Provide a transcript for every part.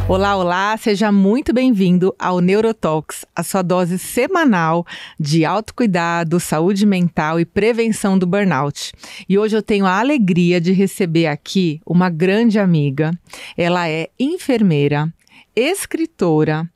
Olá, olá, seja muito bem-vindo ao Neurotalks, a sua dose semanal de autocuidado, saúde mental e prevenção do burnout. E hoje eu tenho a alegria de receber aqui uma grande amiga. Ela é enfermeira, escritora,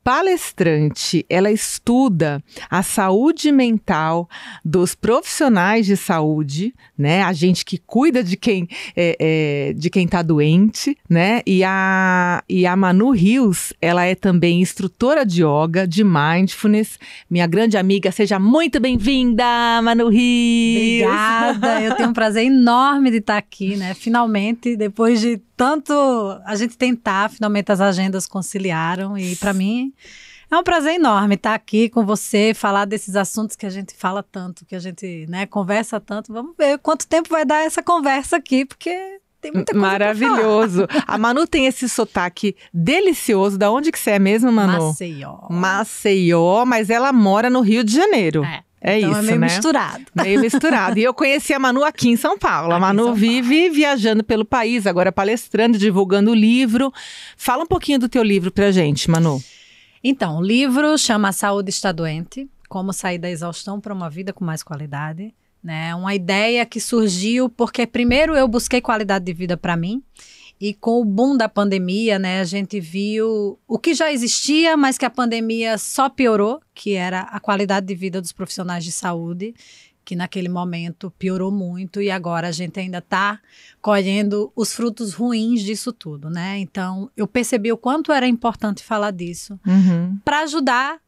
palestrante, ela estuda a saúde mental dos profissionais de saúde, né? A gente que cuida de quem está doente, né? E a Manu Rios, ela é também instrutora de yoga, de mindfulness. Minha grande amiga, seja muito bem-vinda, Manu Rios! Obrigada, eu tenho um prazer enorme de estar aqui, né? Finalmente, depois de tanto a gente tentar, finalmente as agendas conciliaram e para mim é um prazer enorme estar aqui com você, falar desses assuntos que a gente fala tanto, que a gente, né, conversa tanto. Vamos ver quanto tempo vai dar essa conversa aqui, porque tem muita coisa maravilhoso. A Manu tem esse sotaque delicioso. Da onde que você é mesmo, Manu? Maceió. Maceió, mas ela mora no Rio de Janeiro. É então isso, é meio né? misturado. Meio misturado. E eu conheci a Manu aqui em São Paulo. A Manu vive viajando pelo país, agora palestrando, divulgando o livro. Fala um pouquinho do teu livro pra gente, Manu. Então, o livro chama A Saúde Está Doente, Como Sair da Exaustão para uma Vida com Mais Qualidade. Né? Uma ideia que surgiu porque primeiro eu busquei qualidade de vida para mim. E com o boom da pandemia, né, a gente viu o que já existia, mas que a pandemia só piorou, que era a qualidade de vida dos profissionais de saúde, que naquele momento piorou muito e agora a gente ainda está colhendo os frutos ruins disso tudo, né? Então, eu percebi o quanto era importante falar disso para ajudar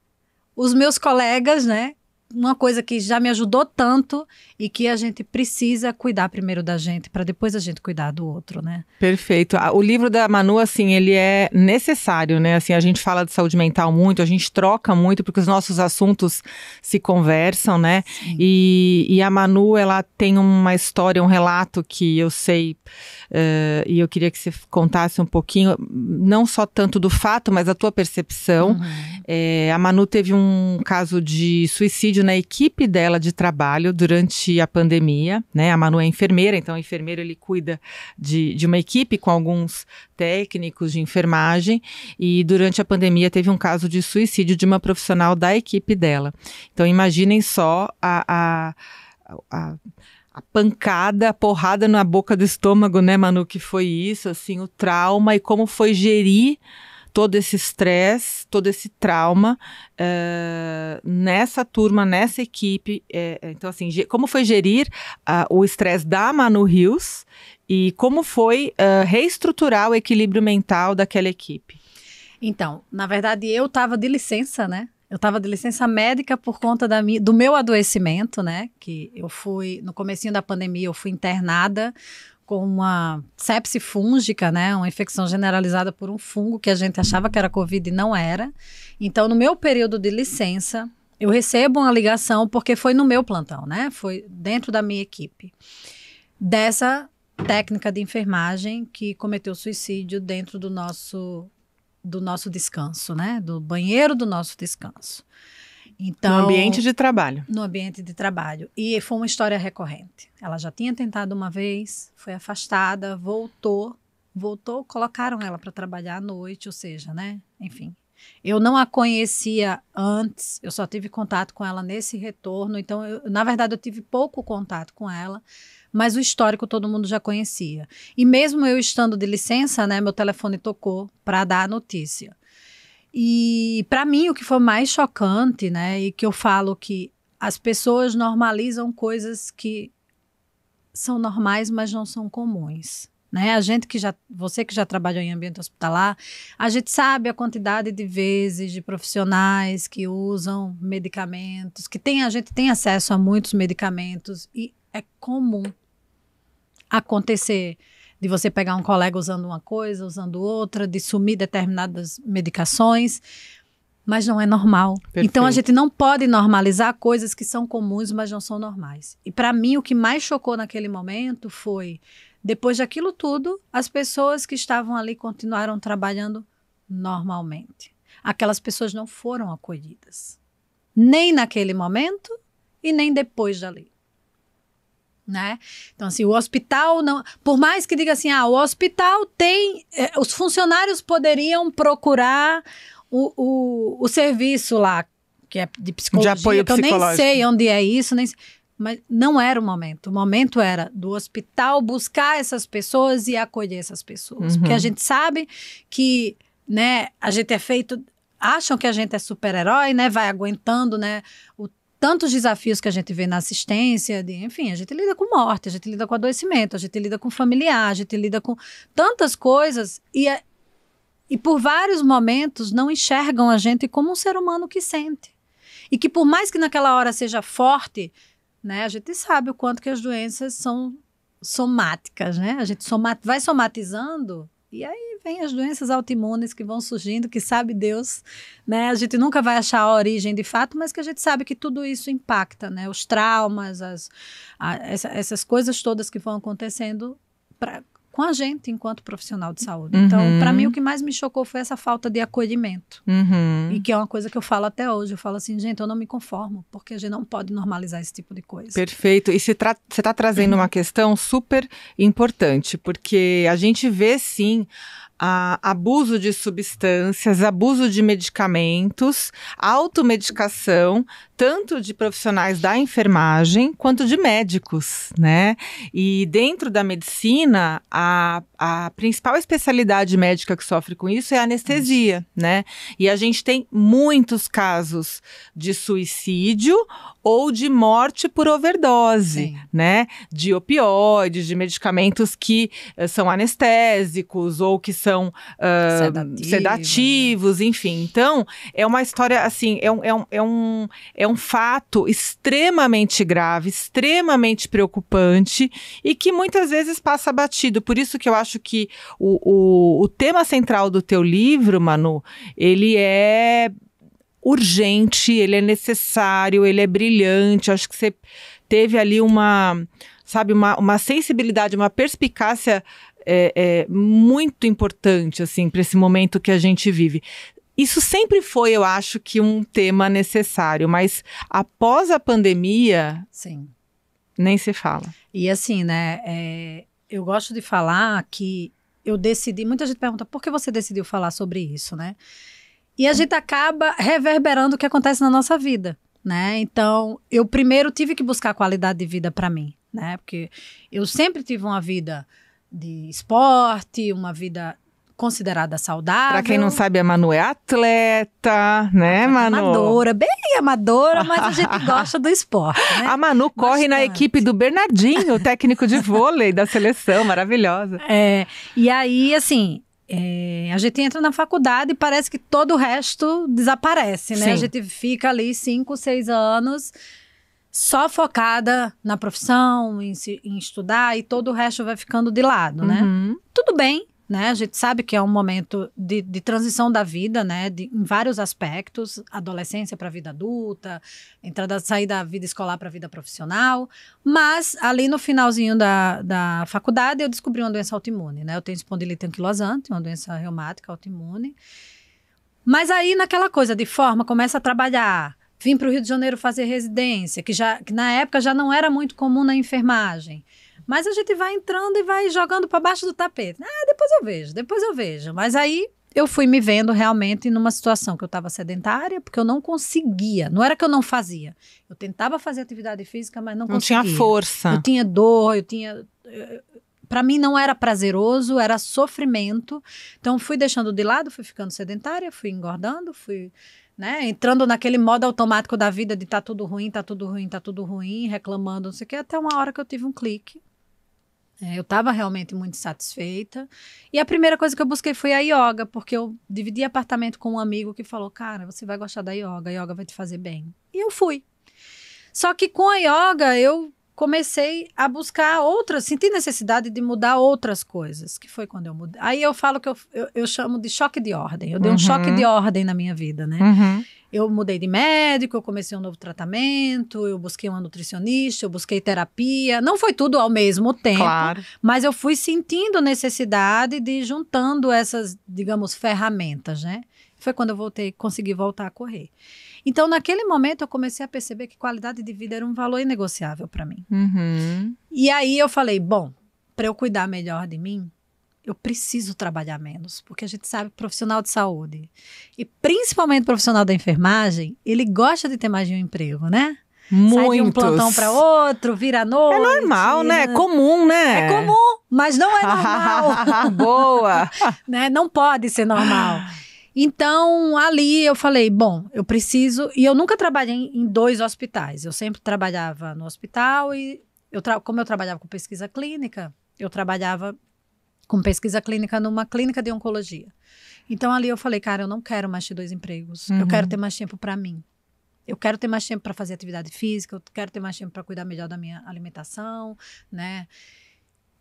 os meus colegas, né? Uma coisa que já me ajudou tanto e que a gente precisa cuidar primeiro da gente para depois a gente cuidar do outro, né? Perfeito. O livro da Manu, assim, ele é necessário, né? Assim, a gente fala de saúde mental muito, a gente troca muito porque os nossos assuntos se conversam, né? E a Manu, ela tem uma história, um relato que eu sei e eu queria que você contasse um pouquinho, não só tanto do fato, mas a tua percepção. A Manu teve um caso de suicídio na equipe dela de trabalho durante a pandemia, né? A Manu é enfermeira, então o enfermeiro ele cuida de uma equipe com alguns técnicos de enfermagem e durante a pandemia teve um caso de suicídio de uma profissional da equipe dela. Então imaginem só a pancada, a porrada na boca do estômago, né, Manu, que foi isso, assim, o trauma e como foi gerir todo esse estresse, todo esse trauma nessa turma, nessa equipe. Então, assim, como foi gerir o estresse da Manu Rios e como foi reestruturar o equilíbrio mental daquela equipe? Então, na verdade, eu estava de licença, né? Eu estava de licença médica por conta do meu adoecimento, né? Que eu fui, no comecinho da pandemia, eu fui internada com uma sepse fúngica, né, uma infecção generalizada por um fungo que a gente achava que era Covid e não era. Então, no meu período de licença, eu recebo uma ligação, porque foi no meu plantão, né, foi dentro da minha equipe, dessa técnica de enfermagem que cometeu suicídio dentro do nosso descanso, né, do banheiro do nosso descanso. Então, no ambiente de trabalho. No ambiente de trabalho. E foi uma história recorrente. Ela já tinha tentado uma vez, foi afastada, voltou, colocaram ela para trabalhar à noite, ou seja, né? Enfim. Eu não a conhecia antes, eu só tive contato com ela nesse retorno, então, na verdade, eu tive pouco contato com ela, mas o histórico todo mundo já conhecia. E mesmo eu estando de licença, né, meu telefone tocou para dar a notícia. E para mim o que foi mais chocante, né, e que eu falo que as pessoas normalizam coisas que são normais, mas não são comuns, né? Você que já trabalhou em ambiente hospitalar, a gente sabe a quantidade de vezes de profissionais que usam medicamentos, a gente tem acesso a muitos medicamentos e é comum acontecer de você pegar um colega usando uma coisa, usando outra, de sumir determinadas medicações, mas não é normal. Perfeito. Então a gente não pode normalizar coisas que são comuns, mas não são normais. E para mim o que mais chocou naquele momento foi, depois daquilo tudo, as pessoas que estavam ali continuaram trabalhando normalmente. Aquelas pessoas não foram acolhidas, nem naquele momento e nem depois dali. né? Então, assim, o hospital não... Por mais que diga assim, o hospital tem... os funcionários poderiam procurar o serviço lá, que é de psicologia, de apoio que eu nem psicológico. sei onde é isso, nem sei, mas não era o momento. O momento era do hospital buscar essas pessoas e acolher essas pessoas. Porque a gente sabe que, né, a gente é feito... Acham que a gente é super-herói, né? Vai aguentando, né? Tantos desafios que a gente vê na assistência, enfim, a gente lida com morte, a gente lida com adoecimento, a gente lida com familiar, a gente lida com tantas coisas e por vários momentos não enxergam a gente como um ser humano que sente. E que por mais que naquela hora seja forte, né, a gente sabe o quanto que as doenças são somáticas, né? A gente vai somatizando e aí vem as doenças autoimunes que vão surgindo, que sabe Deus, né? A gente nunca vai achar a origem de fato, mas que a gente sabe que tudo isso impacta, né? Os traumas, essas coisas todas que vão acontecendo com a gente enquanto profissional de saúde. Então, para mim, o que mais me chocou foi essa falta de acolhimento. E que é uma coisa que eu falo até hoje. Eu falo assim, gente, eu não me conformo, porque a gente não pode normalizar esse tipo de coisa. Perfeito. E você está trazendo uma questão super importante, porque a gente vê, sim, abuso de substâncias, abuso de medicamentos, automedicação, tanto de profissionais da enfermagem quanto de médicos, né? E dentro da medicina, a principal especialidade médica que sofre com isso é a anestesia, né? E a gente tem muitos casos de suicídio ou de morte por overdose, Sim. né? De opioides, de medicamentos que são anestésicos ou que são sedativos, né? Enfim. Então, é uma história, assim, é um fato extremamente grave, extremamente preocupante e que muitas vezes passa batido. Por isso que eu acho que o tema central do teu livro, Manu, ele é urgente, ele é necessário, ele é brilhante. Acho que você teve ali uma sensibilidade, uma perspicácia muito importante, assim, para esse momento que a gente vive. Isso sempre foi, eu acho, que um tema necessário, mas após a pandemia, sim, nem se fala. E assim, né, eu gosto de falar que eu decidi, muita gente pergunta, por que você decidiu falar sobre isso, né? E a gente acaba reverberando o que acontece na nossa vida, né? Então, eu primeiro tive que buscar qualidade de vida para mim, né? Porque eu sempre tive uma vida de esporte, uma vida considerada saudável. Pra quem não sabe, a Manu é atleta, né, Manu? Amadora, bem amadora, mas a gente gosta do esporte, né? A Manu corre na equipe do Bernardinho, técnico de vôlei da seleção, maravilhosa. E aí, assim, a gente entra na faculdade e parece que todo o resto desaparece, né? Sim. A gente fica ali 5, 6 anos só focada na profissão, em estudar, e todo o resto vai ficando de lado, né? Tudo bem, né? A gente sabe que é um momento de transição da vida, né? Em vários aspectos, adolescência para a vida adulta, sair da vida escolar para a vida profissional, mas ali no finalzinho da faculdade eu descobri uma doença autoimune, né? Eu tenho espondilite anquilosante, uma doença reumática autoimune, mas aí naquela coisa de forma, começa a trabalhar, vim para o Rio de Janeiro fazer residência, que na época já não era muito comum na enfermagem. Mas a gente vai entrando e vai jogando para baixo do tapete. Depois eu vejo. Mas aí eu fui me vendo realmente numa situação que eu estava sedentária, porque eu não conseguia. Não era que eu não fazia. Eu tentava fazer atividade física, mas não conseguia. Não tinha força. Eu tinha dor, para mim não era prazeroso, era sofrimento. Então fui deixando de lado, fui ficando sedentária, fui engordando, fui... né, entrando naquele modo automático da vida de tá tudo ruim, reclamando, não sei o que, até uma hora que eu tive um clique. Eu estava realmente muito satisfeita. E a primeira coisa que eu busquei foi a yoga, porque eu dividi apartamento com um amigo que falou, cara, você vai gostar da yoga, a yoga vai te fazer bem. E eu fui. Só que com a yoga eu comecei a buscar senti necessidade de mudar outras coisas, que foi quando eu mudei. Aí eu falo que eu chamo de choque de ordem. Eu dei um choque de ordem na minha vida, né? Eu mudei de médico, eu comecei um novo tratamento, eu busquei uma nutricionista, eu busquei terapia. Não foi tudo ao mesmo tempo, claro, mas eu fui sentindo necessidade de ir juntando essas, digamos, ferramentas, né? Foi quando eu consegui voltar a correr. Então, naquele momento, eu comecei a perceber que qualidade de vida era um valor inegociável para mim. E aí eu falei, bom, para eu cuidar melhor de mim, eu preciso trabalhar menos, porque a gente sabe que profissional de saúde, e principalmente profissional da enfermagem, ele gosta de ter mais de um emprego, né? Muitos. Sai de um plantão para outro, vira à noite. É normal, né? É comum, né? É comum, mas não é normal. Boa! Né? Não pode ser normal. Então, ali eu falei, bom, eu preciso... E eu nunca trabalhei em 2 hospitais. Eu sempre trabalhava no hospital e, como eu trabalhava com pesquisa clínica, eu trabalhava com pesquisa clínica numa clínica de oncologia. Então, ali eu falei, cara, eu não quero mais ter 2 empregos. Eu quero ter mais tempo para mim. Eu quero ter mais tempo para fazer atividade física, eu quero ter mais tempo para cuidar melhor da minha alimentação, né?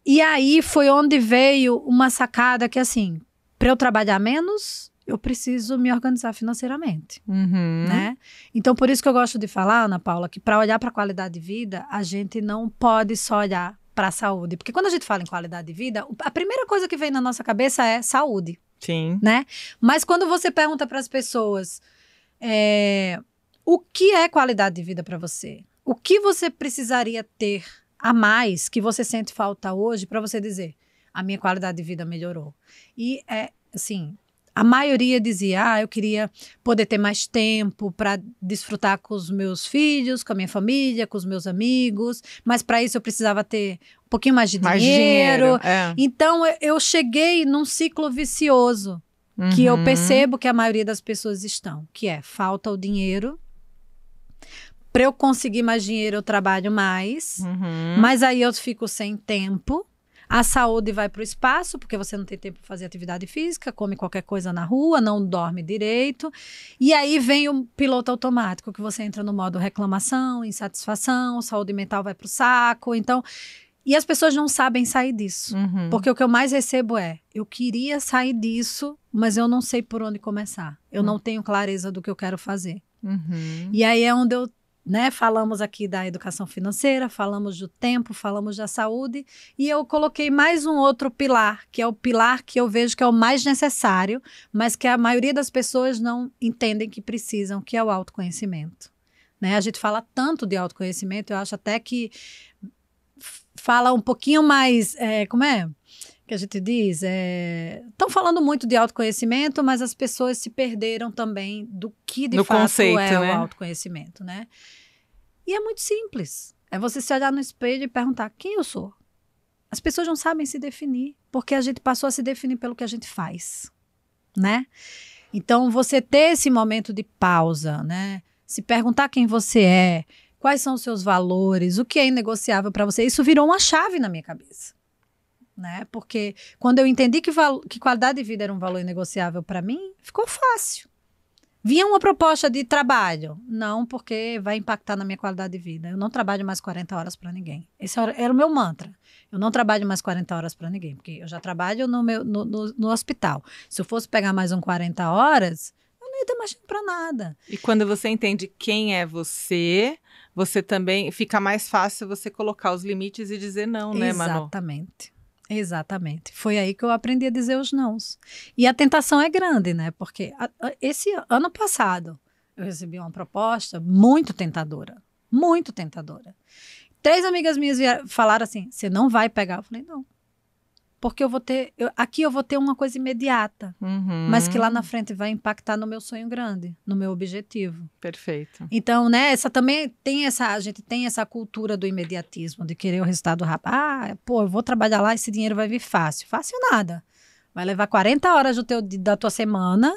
E aí foi onde veio uma sacada que, assim, para eu trabalhar menos, eu preciso me organizar financeiramente, né? Então, por isso que eu gosto de falar, Ana Paula, que para olhar para a qualidade de vida, a gente não pode só olhar para a saúde. Porque quando a gente fala em qualidade de vida, a primeira coisa que vem na nossa cabeça é saúde. Sim. Né? Mas quando você pergunta para as pessoas... o que é qualidade de vida para você? O que você precisaria ter a mais que você sente falta hoje para você dizer, a minha qualidade de vida melhorou? E assim, a maioria dizia, eu queria poder ter mais tempo para desfrutar com os meus filhos, com a minha família, com os meus amigos, mas para isso eu precisava ter um pouquinho mais de dinheiro. Então eu cheguei num ciclo vicioso que eu percebo que a maioria das pessoas estão, que é falta o dinheiro. Para eu conseguir mais dinheiro, eu trabalho mais. Mas aí eu fico sem tempo. A saúde vai para o espaço, porque você não tem tempo para fazer atividade física, come qualquer coisa na rua, não dorme direito. E aí vem o piloto automático, que você entra no modo reclamação, insatisfação, saúde mental vai para o saco. Então, e as pessoas não sabem sair disso. Porque o que eu mais recebo eu queria sair disso, mas eu não sei por onde começar. Eu não tenho clareza do que eu quero fazer. E aí é onde eu... falamos aqui da educação financeira, falamos do tempo, falamos da saúde, e eu coloquei mais um outro pilar, que é o pilar que eu vejo que é o mais necessário, mas que a maioria das pessoas não entendem que precisam, que é o autoconhecimento. A gente fala tanto de autoconhecimento, eu acho até que fala um pouquinho mais, que a gente diz, estão falando muito de autoconhecimento, mas as pessoas se perderam também do que de fato conceito, o autoconhecimento, né? E é muito simples, é você se olhar no espelho e perguntar, quem eu sou? As pessoas não sabem se definir, porque a gente passou a se definir pelo que a gente faz, né? Então, você ter esse momento de pausa, né? Se perguntar quem você é, quais são os seus valores, o que é inegociável para você, isso virou uma chave na minha cabeça. Porque quando eu entendi que qualidade de vida era um valor inegociável para mim, ficou fácil. Vinha uma proposta de trabalho. Não, porque vai impactar na minha qualidade de vida. Eu não trabalho mais 40 horas para ninguém. Esse era o meu mantra. Eu não trabalho mais 40 horas para ninguém, porque eu já trabalho no hospital. Se eu fosse pegar mais 40 horas, eu não ia ter mais tempo para nada. E quando você entende quem é você também fica mais fácil você colocar os limites e dizer não, né, Manu? Exatamente. Exatamente. Foi aí que eu aprendi a dizer os nãos. E a tentação é grande, né? Porque esse ano passado eu recebi uma proposta muito tentadora. Muito tentadora. 3 amigas minhas falaram assim, você não vai pegar? Eu falei, não. Porque aqui eu vou ter uma coisa imediata, mas que lá na frente vai impactar no meu sonho grande, no meu objetivo. Perfeito. Então, também a gente tem essa cultura do imediatismo, de querer o resultado rápido. Eu vou trabalhar lá, esse dinheiro vai vir fácil. Fácil nada. Vai levar 40 horas da tua semana,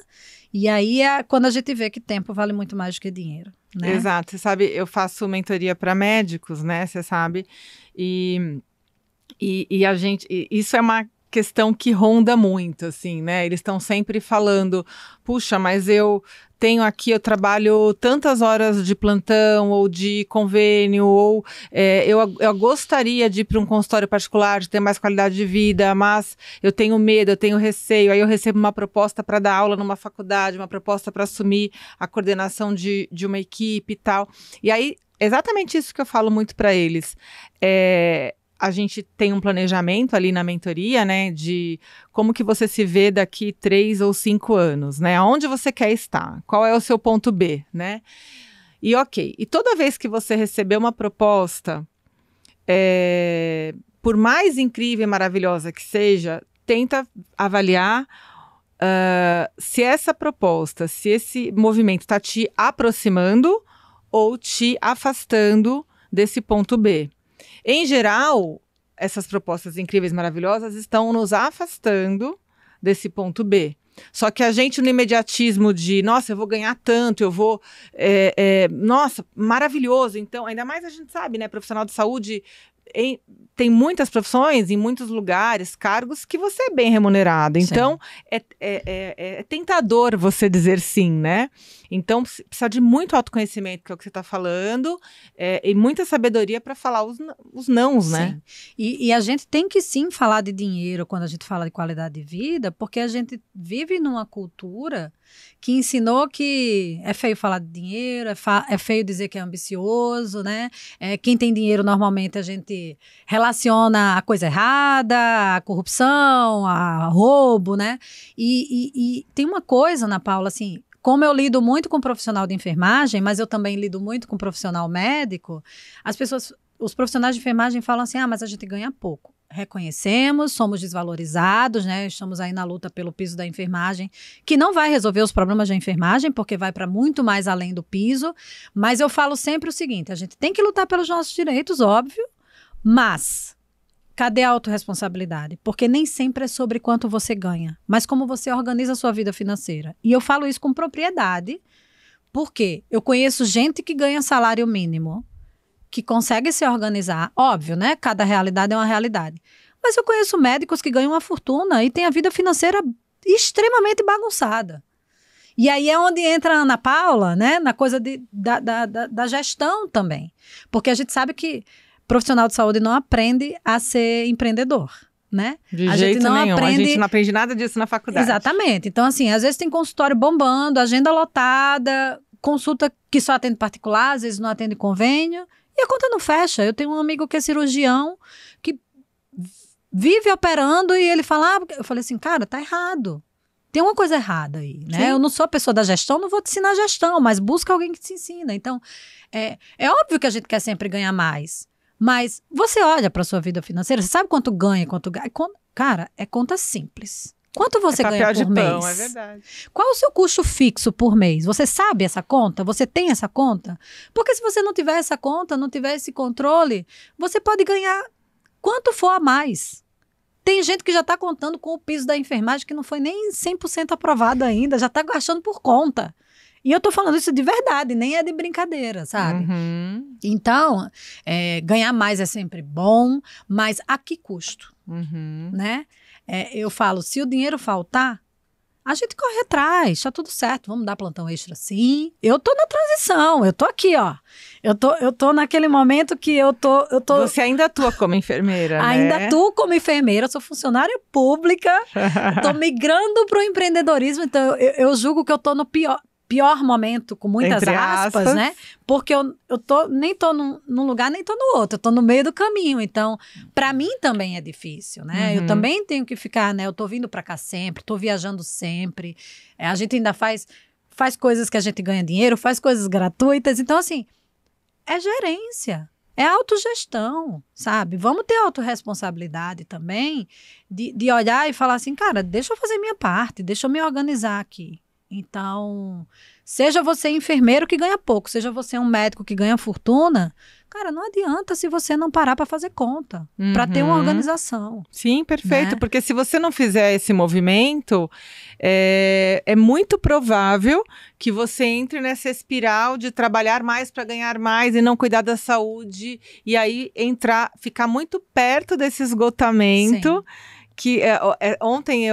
e aí quando a gente vê que tempo vale muito mais do que dinheiro. Né? Exato. Você sabe, eu faço mentoria para médicos, né? Você sabe, E a gente, isso é uma questão que ronda muito, assim, né? Eles estão sempre falando, puxa, mas eu trabalho tantas horas de plantão ou de convênio, ou eu gostaria de ir para um consultório particular, de ter mais qualidade de vida, mas eu tenho medo, eu tenho receio, aí eu recebo uma proposta para dar aula numa faculdade, uma proposta para assumir a coordenação de uma equipe e tal. E aí, exatamente isso que eu falo muito para eles. A gente tem um planejamento ali na mentoria, né, de como que você se vê daqui 3 ou 5 anos, né, aonde você quer estar, qual é o seu ponto B, né, e toda vez que você receber uma proposta por mais incrível e maravilhosa que seja, tenta avaliar se essa proposta, se esse movimento está te aproximando ou te afastando desse ponto B. Em geral, essas propostas incríveis, maravilhosas, estão nos afastando desse ponto B. Só que a gente, no imediatismo de, nossa, eu vou ganhar tanto, eu vou, nossa, maravilhoso. Então, ainda mais a gente sabe, né, profissional de saúde, tem muitas profissões, em muitos lugares, cargos que você é bem remunerado. Então, é tentador você dizer sim, né? Então, precisa de muito autoconhecimento, que é o que você está falando, e muita sabedoria para falar os nãos, né? E a gente tem que sim falar de dinheiro quando a gente fala de qualidade de vida, porque a gente vive numa cultura que ensinou que é feio falar de dinheiro, é feio dizer que é ambicioso, né? Quem tem dinheiro, normalmente, a gente relaciona a coisa errada, a corrupção, a roubo, né? E tem uma coisa, Ana Paula, assim, como eu lido muito com profissional de enfermagem, mas eu também lido muito com profissional médico, os profissionais de enfermagem falam assim, mas a gente ganha pouco. Reconhecemos, somos desvalorizados, né? Estamos aí na luta pelo piso da enfermagem, que não vai resolver os problemas da enfermagem, porque vai para muito mais além do piso. Mas eu falo sempre o seguinte: a gente tem que lutar pelos nossos direitos, óbvio, mas cadê a autorresponsabilidade? Porque nem sempre é sobre quanto você ganha, mas como você organiza a sua vida financeira. E eu falo isso com propriedade, porque eu conheço gente que ganha salário mínimo, que consegue se organizar, óbvio, né? Cada realidade é uma realidade. Mas eu conheço médicos que ganham uma fortuna e têm a vida financeira extremamente bagunçada. E aí é onde entra a Ana Paula, né? Na coisa da gestão também. Porque a gente sabe que profissional de saúde não aprende a ser empreendedor, né? De jeito nenhum. A gente não aprende nada disso na faculdade. Exatamente. Então, assim, às vezes tem consultório bombando, agenda lotada, consulta que só atende particular, às vezes não atende convênio. E a conta não fecha. Eu tenho um amigo que é cirurgião, que vive operando e ele fala, eu falei assim, cara, tá errado. Tem uma coisa errada aí, né? Sim. Eu não sou a pessoa da gestão, não vou te ensinar gestão, mas busca alguém que te ensina. Então, é óbvio que a gente quer sempre ganhar mais, mas você olha para sua vida financeira, você sabe quanto ganha, cara, é conta simples. Quanto você ganha por mês? Pão, é verdade. Qual é o seu custo fixo por mês? Você sabe essa conta? Você tem essa conta? Porque se você não tiver essa conta, não tiver esse controle, você pode ganhar quanto for a mais. Tem gente que já está contando com o piso da enfermagem que não foi nem 100% aprovado ainda, já está gastando por conta. E eu estou falando isso de verdade, nem é de brincadeira, sabe? Uhum. Então, ganhar mais é sempre bom, mas a que custo? Uhum. Né? Eu falo, se o dinheiro faltar, a gente corre atrás, tá tudo certo, vamos dar plantão extra sim. Eu tô na transição, eu tô aqui, ó. Eu tô naquele momento que eu tô... Você ainda atua como enfermeira, né? Ainda atuo como enfermeira, sou funcionária pública, tô migrando pro empreendedorismo, então eu julgo que eu tô no pior momento, com muitas aspas, né? Porque eu nem tô num lugar, nem tô no outro. Eu tô no meio do caminho. Então, para mim também é difícil, né? Uhum. Eu também tenho que ficar, né? Eu tô vindo para cá sempre, tô viajando sempre. A gente ainda faz coisas que a gente ganha dinheiro, faz coisas gratuitas. Então, assim, é gerência. É autogestão, sabe? Vamos ter autorresponsabilidade também de olhar e falar assim, cara, deixa eu fazer minha parte, deixa eu me organizar aqui. Então, seja você enfermeiro que ganha pouco, seja você um médico que ganha fortuna, cara, não adianta se você não parar para fazer conta, para ter uma organização. Sim, perfeito, né? Porque se você não fizer esse movimento, é muito provável que você entre nessa espiral de trabalhar mais para ganhar mais e não cuidar da saúde, e aí ficar muito perto desse esgotamento. Sim. Que ontem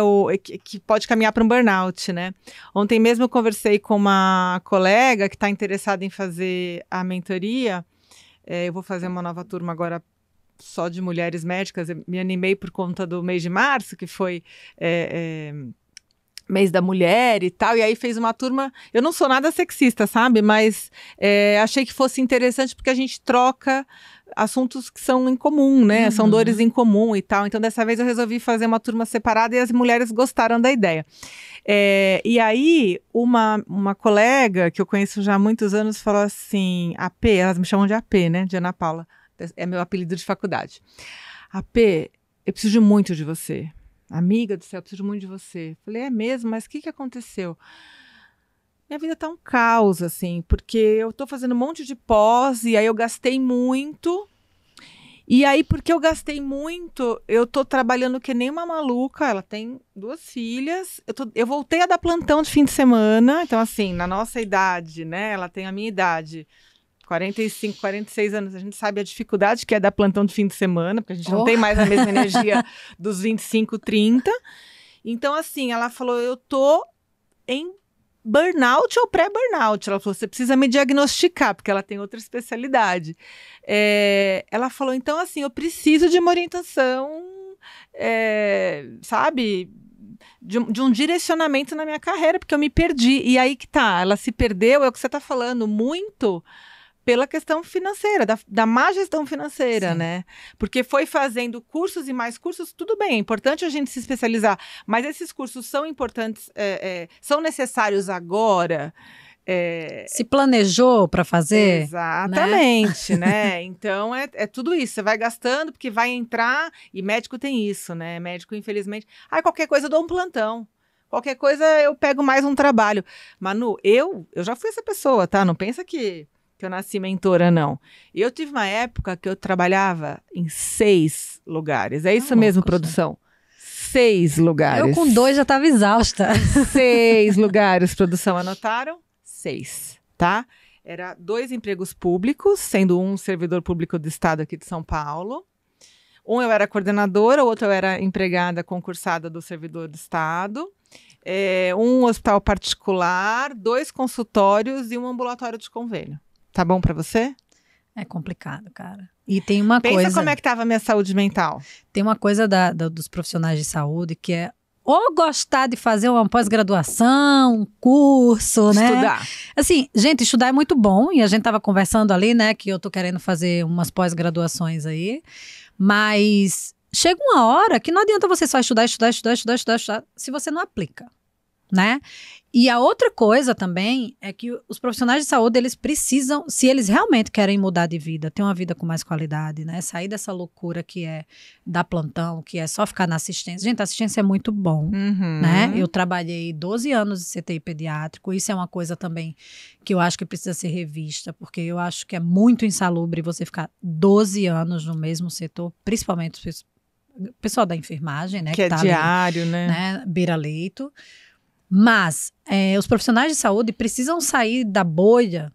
que pode caminhar para um burnout, né? Ontem mesmo eu conversei com uma colega que está interessada em fazer a mentoria. Eu vou fazer uma nova turma agora só de mulheres médicas. Eu me animei por conta do mês de março, que foi mês da mulher e tal, e aí fez uma turma, eu não sou nada sexista, sabe, mas achei que fosse interessante porque a gente troca assuntos que são em comum, né, são dores em comum e tal, então dessa vez eu resolvi fazer uma turma separada e as mulheres gostaram da ideia. E aí, uma colega que eu conheço já há muitos anos falou assim, AP, elas me chamam de AP, né, de Ana Paula, é meu apelido de faculdade. AP, eu preciso muito de você. Amiga do céu, eu preciso muito de você. Falei, é mesmo? Mas o que aconteceu? Minha vida tá um caos, assim, porque eu tô fazendo um monte de pós e aí eu gastei muito. E aí, porque eu gastei muito, eu tô trabalhando que nem uma maluca. Ela tem 2 filhas. Eu voltei a dar plantão de fim de semana. Então, assim, na nossa idade, né? Ela tem a minha idade, 45, 46 anos. A gente sabe a dificuldade que é dar plantão de fim de semana, porque a gente não tem mais a mesma energia dos 25, 30. Então, assim, ela falou, eu tô em burnout ou pré-burnout. Ela falou, você precisa me diagnosticar, porque ela tem outra especialidade. Ela falou, então, assim, eu preciso de uma orientação, sabe, de um direcionamento na minha carreira, porque eu me perdi. E aí que tá, ela se perdeu, é o que você tá falando, muito pela questão financeira, da má gestão financeira, Sim. né? Porque foi fazendo cursos e mais cursos, tudo bem, é importante a gente se especializar, mas esses cursos são importantes, são necessários agora. Se planejou para fazer? Exatamente, né? Então é tudo isso, você vai gastando porque vai entrar, e médico tem isso, né? Médico, infelizmente, qualquer coisa eu dou um plantão. Qualquer coisa eu pego mais um trabalho. Manu, eu já fui essa pessoa, tá? Não pensa que eu nasci mentora, não. Eu tive uma época que eu trabalhava em 6 lugares. É isso mesmo, produção? 6 lugares. Eu com 2 já estava exausta. 6 lugares, produção. Anotaram? 6, tá? Era 2 empregos públicos, sendo um servidor público do estado aqui de São Paulo. Um eu era coordenadora, o outro eu era empregada concursada do servidor do estado. Um hospital particular, 2 consultórios e um ambulatório de convênio. Tá bom pra você? É complicado, cara. E tem uma coisa... Pensa como é que tava a minha saúde mental. Tem uma coisa dos profissionais de saúde que é ou gostar de fazer uma pós-graduação, um curso, né? Estudar. Assim, gente, estudar é muito bom. E a gente tava conversando ali, né? Que eu tô querendo fazer umas pós-graduações aí. Mas chega uma hora que não adianta você só estudar, se você não aplica, né? E a outra coisa também é que os profissionais de saúde, eles precisam, se eles realmente querem mudar de vida, ter uma vida com mais qualidade, né? Sair dessa loucura que é dar plantão, que é só ficar na assistência. Gente, a assistência é muito bom, né? Eu trabalhei 12 anos de CTI pediátrico, isso é uma coisa também que eu acho que precisa ser revista, porque eu acho que é muito insalubre você ficar 12 anos no mesmo setor, principalmente o pessoal da enfermagem, né? Que é tá diário, ali, né? Beira-leito. Mas os profissionais de saúde precisam sair da bolha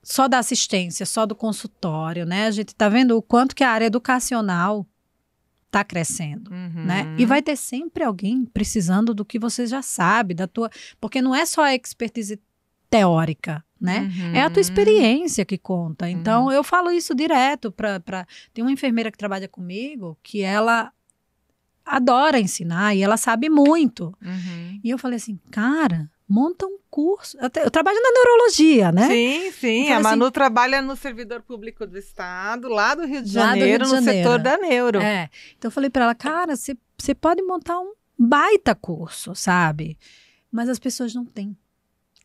só da assistência, só do consultório, né? A gente está vendo o quanto que a área educacional está crescendo, né? E vai ter sempre alguém precisando do que você já sabe, porque não é só a expertise teórica, né? É a tua experiência que conta. Então, eu falo isso direto tem uma enfermeira que trabalha comigo que ela adora ensinar e ela sabe muito. E eu falei assim, cara, monta um curso. Eu trabalho na neurologia, né? Sim. A Manu trabalha no servidor público do estado, lá do Rio de Janeiro, no setor da neuro. Então eu falei pra ela, cara, você pode montar um baita curso, sabe? Mas as pessoas não têm.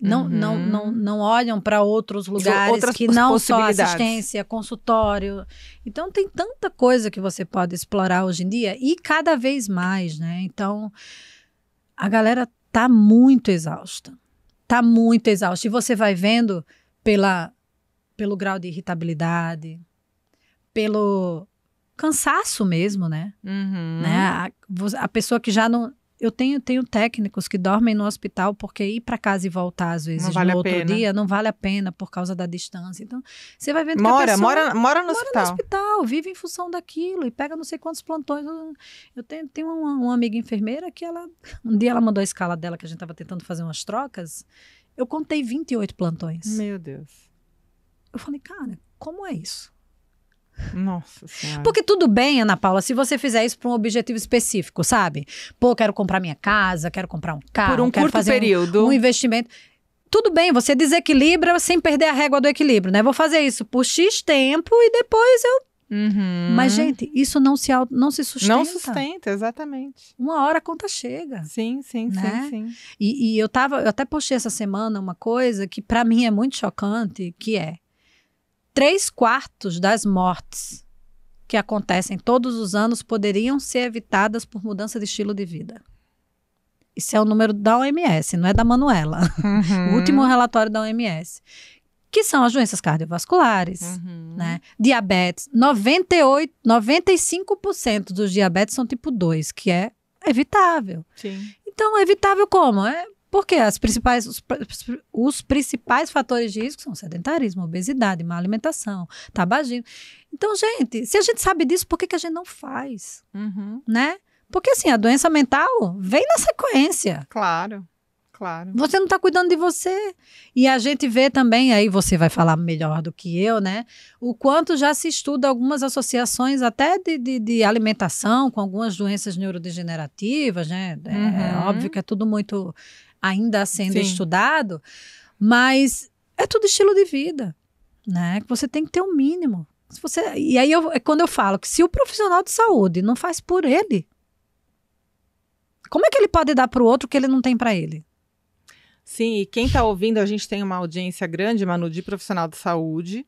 Não olham para outros lugares que não só assistência, consultório. Então tem tanta coisa que você pode explorar hoje em dia e cada vez mais, né? Então a galera tá muito exausta. Tá muito exausta. E você vai vendo pelo grau de irritabilidade, pelo cansaço mesmo, né? A pessoa que já não... Eu tenho técnicos que dormem no hospital porque ir para casa e voltar, às vezes, no outro dia, não vale a pena por causa da distância. Então, você vai vendo que a pessoa mora no hospital, vive em função daquilo e pega não sei quantos plantões. Eu tenho uma amiga enfermeira que um dia ela mandou a escala dela, que a gente estava tentando fazer umas trocas, eu contei 28 plantões. Meu Deus. Eu falei, cara, como é isso? Nossa Senhora. Porque tudo bem, Ana Paula, se você fizer isso para um objetivo específico, sabe? Pô, quero comprar minha casa, quero comprar um carro, por um quero curto fazer período. Um investimento. Tudo bem, você desequilibra sem perder a régua do equilíbrio, né? Vou fazer isso por X tempo e depois eu... Mas, gente, isso não se sustenta. Não sustenta, exatamente. Uma hora a conta chega. Sim. E eu até postei essa semana uma coisa que para mim é muito chocante, que é 3/4 das mortes que acontecem todos os anos poderiam ser evitadas por mudança de estilo de vida. Isso é o número da OMS, não é da Manuela. O último relatório da OMS. Que são as doenças cardiovasculares, né? Diabetes. 95% dos diabetes são tipo 2, que é evitável. Sim. Então, evitável como? Porque os principais fatores de risco são sedentarismo, obesidade, má alimentação, tabagismo. Então, gente, se a gente sabe disso, por que a gente não faz? Né? Porque, assim, a doença mental vem na sequência. Claro. Você não está cuidando de você. E a gente vê também, aí você vai falar melhor do que eu, né? O quanto já se estuda algumas associações até de alimentação com algumas doenças neurodegenerativas, né? É óbvio que é tudo muito ainda sendo estudado, mas é tudo estilo de vida, né? Que você tem que ter um mínimo. E aí é quando eu falo que se o profissional de saúde não faz por ele, como é que ele pode dar para o outro o que ele não tem para ele? Sim, e quem está ouvindo, a gente tem uma audiência grande, Manu, de profissional de saúde.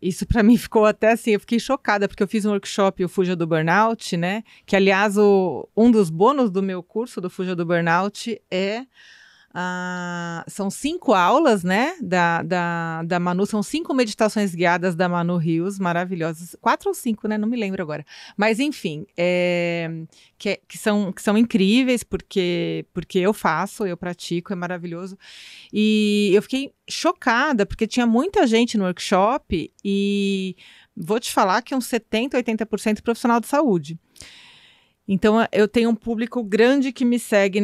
Isso para mim ficou até assim, eu fiquei chocada, porque eu fiz um workshop, o Fuja do Burnout, né? Que, aliás, um dos bônus do meu curso do Fuja do Burnout são 5 aulas, né, da Manu, são 5 meditações guiadas da Manu Rios, maravilhosas, 4 ou 5, né, não me lembro agora, mas enfim, que são incríveis, porque eu pratico, é maravilhoso, e eu fiquei chocada, porque tinha muita gente no workshop, e vou te falar que uns 70%, 80% profissional de saúde. Então, eu tenho um público grande que me segue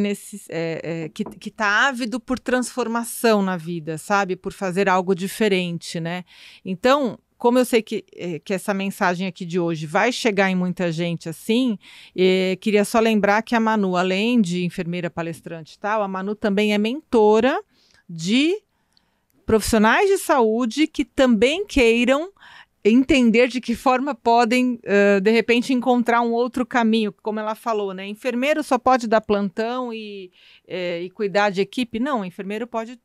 que tá ávido por transformação na vida, sabe? Por fazer algo diferente, né? Então, como eu sei que essa mensagem aqui de hoje vai chegar em muita gente assim, queria só lembrar que a Manu, além de enfermeira palestrante e tal, a Manu também é mentora de profissionais de saúde que também queiram entender de que forma podem, de repente, encontrar um outro caminho, como ela falou, né? Enfermeiro só pode dar plantão e cuidar de equipe. Não, enfermeiro pode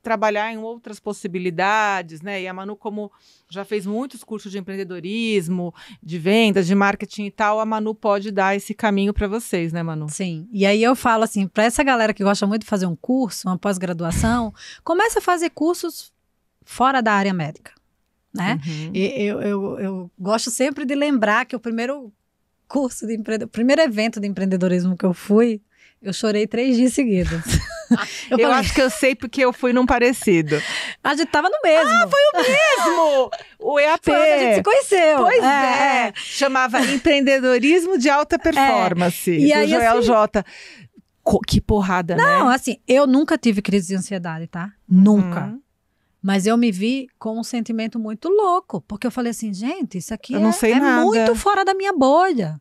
trabalhar em outras possibilidades, né? E a Manu, como já fez muitos cursos de empreendedorismo, de vendas, de marketing e tal, a Manu pode dar esse caminho para vocês, né, Manu? Sim, e aí eu falo assim, para essa galera que gosta muito de fazer um curso, uma pós-graduação, começa a fazer cursos fora da área médica. Né? Eu gosto sempre de lembrar que o primeiro primeiro evento de empreendedorismo que eu fui, eu chorei 3 dias seguidos. Eu acho que eu sei porque eu fui num parecido. A gente tava no mesmo. Ah, foi o mesmo! O EAP. Foi onde a gente se conheceu. Pois é. Chamava Empreendedorismo de Alta Performance. E aí, do Joel assim, J. Que porrada, né? Não, assim, eu nunca tive crise de ansiedade, tá? Nunca. Mas eu me vi com um sentimento muito louco, porque eu falei assim, gente, isso aqui não sei nada. Muito fora da minha bolha.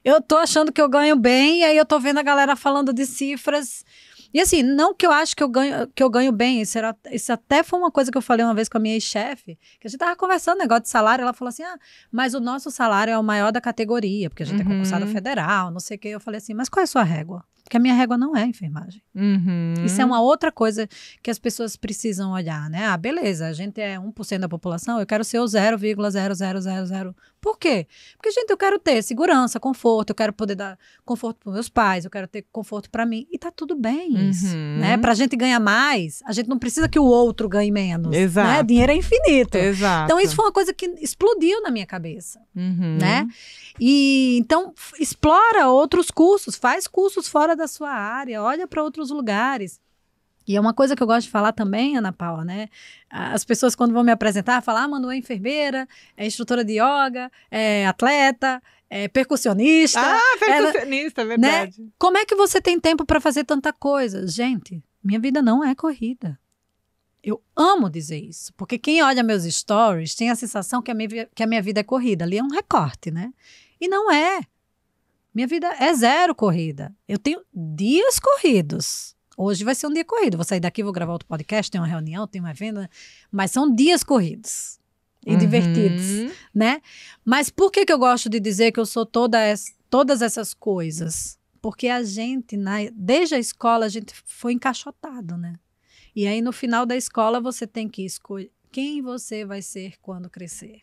Eu tô achando que eu ganho bem, e aí eu tô vendo a galera falando de cifras. E assim, não que eu acho que eu ganho bem, isso até foi uma coisa que eu falei uma vez com a minha ex-chefe, que a gente tava conversando, negócio de salário, ela falou assim, mas o nosso salário é o maior da categoria, porque a gente é concursada federal, não sei o que. Eu falei assim, mas qual é a sua régua? Porque a minha régua não é enfermagem. Isso é uma outra coisa que as pessoas precisam olhar, né? Beleza, a gente é 1% da população, eu quero ser o 0,0000. Por quê? Porque, gente, eu quero ter segurança, conforto, eu quero poder dar conforto para meus pais, eu quero ter conforto para mim. E tá tudo bem isso, né? Pra gente ganhar mais, a gente não precisa que o outro ganhe menos. Exato. Né? Dinheiro é infinito. Exato. Então, isso foi uma coisa que explodiu na minha cabeça, né? E então explora outros cursos, faz cursos fora da sua área, olha para outros lugares. E é uma coisa que eu gosto de falar também, Ana Paula, né? As pessoas, quando vão me apresentar, falam, Manu é enfermeira, é instrutora de yoga, é atleta, é percussionista. Percussionista, verdade. Né? Como é que você tem tempo para fazer tanta coisa? Gente, minha vida não é corrida. Eu amo dizer isso, porque quem olha meus stories tem a sensação que a minha vida é corrida. Ali é um recorte, né? E não é. Minha vida é 0 corrida. Eu tenho dias corridos. Hoje vai ser um dia corrido. Vou sair daqui, vou gravar outro podcast, tem uma reunião, tem uma venda. Mas são dias corridos e divertidos, né? Mas por que eu gosto de dizer que eu sou todas essas coisas? Porque a gente, desde a escola, a gente foi encaixotado, né? E aí, no final da escola, você tem que escolher quem você vai ser quando crescer.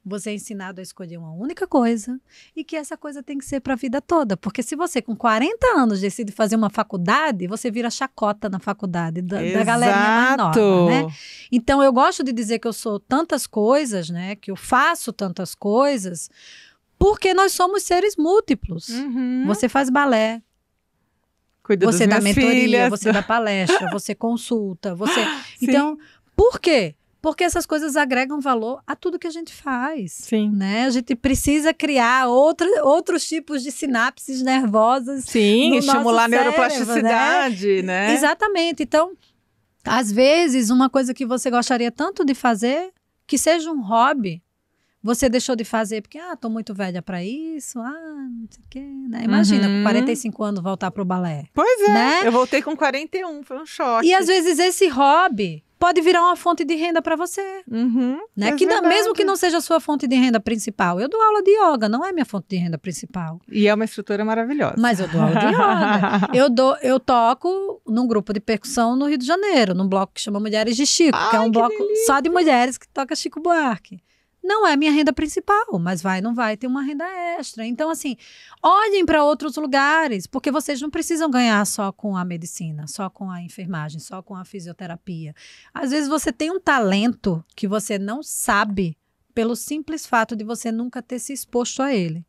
Você é ensinado a escolher uma única coisa e que essa coisa tem que ser para a vida toda. Porque se você, com 40 anos, decide fazer uma faculdade, você vira chacota na faculdade da galerinha mais nova, né? Então, eu gosto de dizer que eu sou tantas coisas, né? Que eu faço tantas coisas, porque nós somos seres múltiplos. Você faz balé. Cuida você dá mentoria, filhas. você dá palestra, você consulta, você... Então, por quê? Porque essas coisas agregam valor a tudo que a gente faz. Sim. Né? A gente precisa criar outros tipos de sinapses nervosas. Sim, estimular a cérebro, neuroplasticidade, né? Exatamente. Então, às vezes, uma coisa que você gostaria tanto de fazer, que seja um hobby, você deixou de fazer porque, tô muito velha para isso, não sei o quê, né? Imagina, com 45 anos, voltar pro balé. Pois é, né? Eu voltei com 41, foi um choque. E às vezes esse hobby pode virar uma fonte de renda para você. Né? Mesmo que não seja a sua fonte de renda principal. Eu dou aula de yoga, não é minha fonte de renda principal. E é uma instrutora maravilhosa. Mas eu dou aula de yoga. Eu toco num grupo de percussão no Rio de Janeiro, num bloco que chama Mulheres de Chico, que é um bloco só de mulheres que toca Chico Buarque. Não é minha renda principal, mas não vai ter uma renda extra. Então, assim, olhem para outros lugares, porque vocês não precisam ganhar só com a medicina, só com a enfermagem, só com a fisioterapia. Às vezes você tem um talento que você não sabe pelo simples fato de você nunca ter se exposto a ele.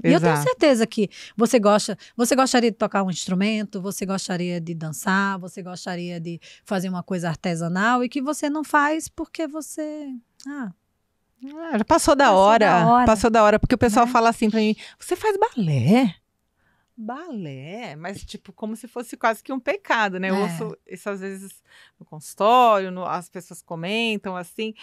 Exato. E eu tenho certeza que você gostaria de tocar um instrumento, você gostaria de dançar, você gostaria de fazer uma coisa artesanal e que você não faz porque você... já passou da hora. Passou da hora, porque o pessoal fala assim pra mim, você faz balé? Balé? Mas tipo, como se fosse quase que um pecado, né? Eu ouço isso às vezes no consultório, as pessoas comentam assim,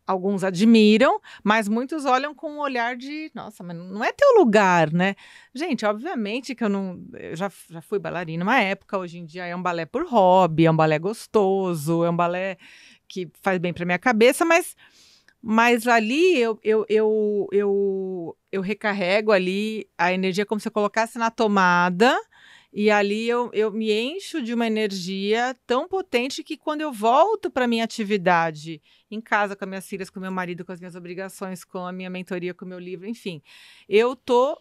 alguns admiram, mas muitos olham com um olhar de, nossa, mas não é teu lugar, né? Gente, obviamente que eu já fui bailarina uma época, hoje em dia é um balé por hobby, é um balé gostoso, é um balé que faz bem pra minha cabeça, mas ali eu recarrego ali a energia como se eu colocasse na tomada e ali eu me encho de uma energia tão potente que quando eu volto para minha atividade em casa com as minhas filhas, com meu marido, com as minhas obrigações, com a minha mentoria, com o meu livro, enfim, eu tô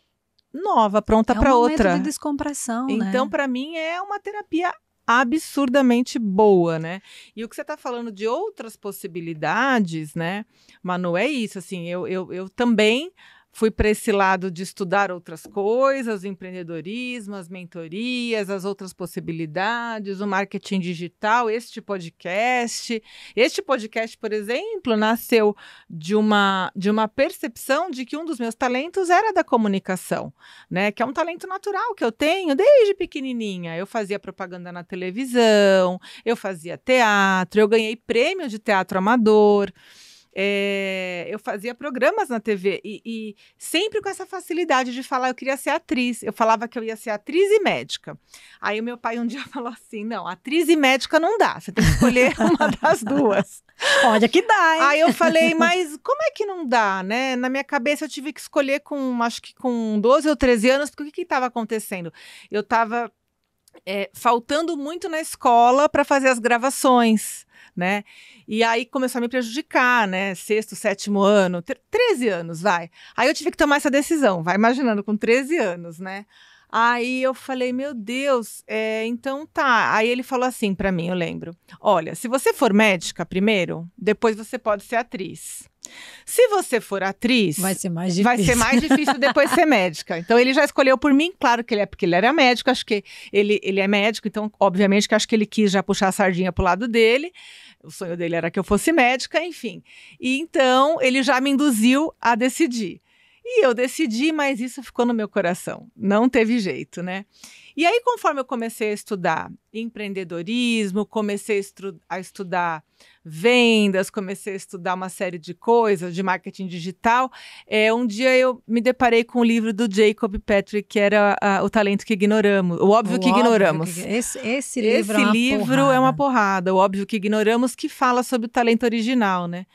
nova, pronta para outra. É um momento de descompressão, então, para mim, é uma terapia absurdamente boa, né? E o que você está falando de outras possibilidades, né, Manu, é isso, assim, eu também fui para esse lado de estudar outras coisas, o empreendedorismo, as mentorias, as outras possibilidades, o marketing digital, este podcast. Este podcast, por exemplo, nasceu de uma percepção de que um dos meus talentos era da comunicação, né? Que é um talento natural que eu tenho desde pequenininha. Eu fazia propaganda na televisão, eu fazia teatro, eu ganhei prêmio de teatro amador. Eu fazia programas na TV e sempre com essa facilidade de falar, eu queria ser atriz. Eu falava que eu ia ser atriz e médica. Aí o meu pai um dia falou assim, não, atriz e médica não dá, você tem que escolher uma das duas. Olha que dá, hein? Aí eu falei, mas como é que não dá, né? Na minha cabeça eu tive que escolher acho que com 12 ou 13 anos, porque o que estava acontecendo? Eu estava faltando muito na escola para fazer as gravações, né? E aí começou a me prejudicar, né? 6º, 7º ano, 13 anos, vai. Aí eu tive que tomar essa decisão, vai imaginando, com 13 anos, né? Aí eu falei, meu Deus, então tá. Aí ele falou assim pra mim, eu lembro, olha, se você for médica primeiro, depois você pode ser atriz. Se você for atriz, vai ser mais difícil depois ser médica. Então ele já escolheu por mim, claro que porque ele era médico, acho que ele é médico, então obviamente que acho que ele quis já puxar a sardinha pro lado dele. O sonho dele era que eu fosse médica, enfim. E então ele já me induziu a decidir. E eu decidi, mas isso ficou no meu coração. Não teve jeito, né? E aí, conforme eu comecei a estudar empreendedorismo, comecei a estudar vendas, comecei a estudar uma série de coisas, de marketing digital, um dia eu me deparei com o livro do Jacob Patrick, que era O Talento que Ignoramos, O Óbvio que Ignoramos. Esse livro é uma porrada, O Óbvio que Ignoramos, que fala sobre o talento original, né?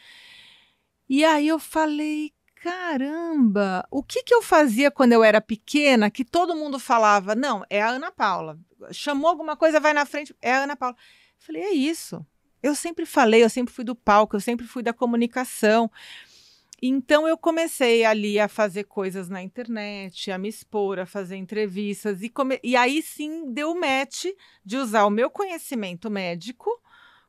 E aí eu falei, caramba, o que eu fazia quando eu era pequena, que todo mundo falava, não, é a Ana Paula, chamou alguma coisa, vai na frente, é a Ana Paula. Eu falei, é isso, eu sempre falei, eu sempre fui do palco, eu sempre fui da comunicação. Então eu comecei ali a fazer coisas na internet, a me expor, a fazer entrevistas e aí sim deu o match de usar o meu conhecimento médico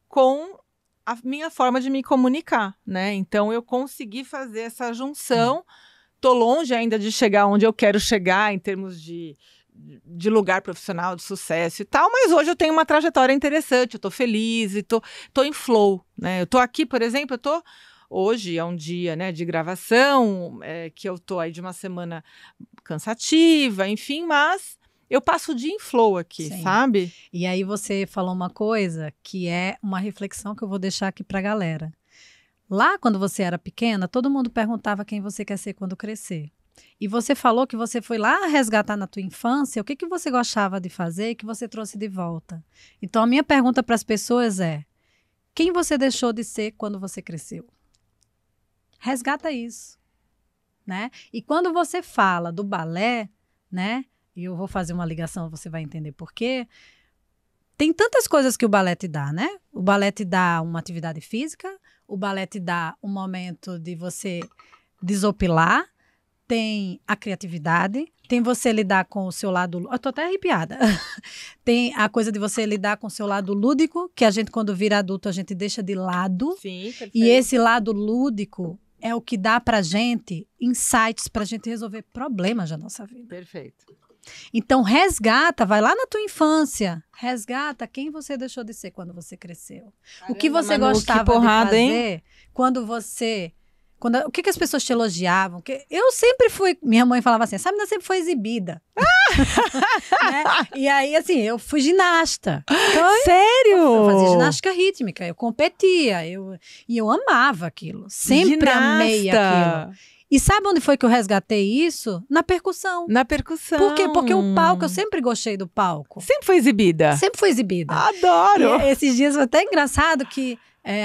com a minha forma de me comunicar, né? Então eu consegui fazer essa junção. Tô longe ainda de chegar onde eu quero chegar em termos de lugar profissional, de sucesso e tal, mas hoje eu tenho uma trajetória interessante, eu tô feliz e tô em flow, né? Eu tô aqui, por exemplo, hoje é um dia, né, de gravação, que eu tô aí de uma semana cansativa, enfim, mas eu passo o dia em flow aqui, Sim. sabe? E aí você falou uma coisa que é uma reflexão que eu vou deixar aqui pra galera. Lá, quando você era pequena, todo mundo perguntava quem você quer ser quando crescer. E você falou que você foi lá resgatar na tua infância o que você gostava de fazer e que você trouxe de volta. Então, a minha pergunta para as pessoas é: quem você deixou de ser quando você cresceu? Resgata isso, né? E quando você fala do balé, né? E eu vou fazer uma ligação, você vai entender por quê. Tem tantas coisas que o balé te dá, né? O balé te dá uma atividade física, o balé te dá um momento de você desopilar, tem a criatividade, tem você lidar com o seu lado... Eu tô até arrepiada. Tem a coisa de você lidar com o seu lado lúdico, que a gente, quando vira adulto, a gente deixa de lado. Sim, perfeito. E esse lado lúdico é o que dá pra gente insights pra gente resolver problemas da nossa vida. Perfeito. Então, resgata, vai lá na tua infância, resgata quem você deixou de ser quando você cresceu. Caramba, o que você Manu, gostava que porrada, de hein? fazer quando você... o que as pessoas te elogiavam? Eu sempre fui... Minha mãe falava assim, a Samina sempre foi exibida. Né? E aí, assim, eu fui ginasta. Então, Sério? eu fazia ginástica rítmica, eu competia, e eu amava aquilo. Sempre amei aquilo. E sabe onde foi que eu resgatei isso? Na percussão. Na percussão. Por quê? Porque o palco, eu sempre gostei do palco. Sempre foi exibida? Sempre foi exibida. Adoro! E esses dias foi até engraçado que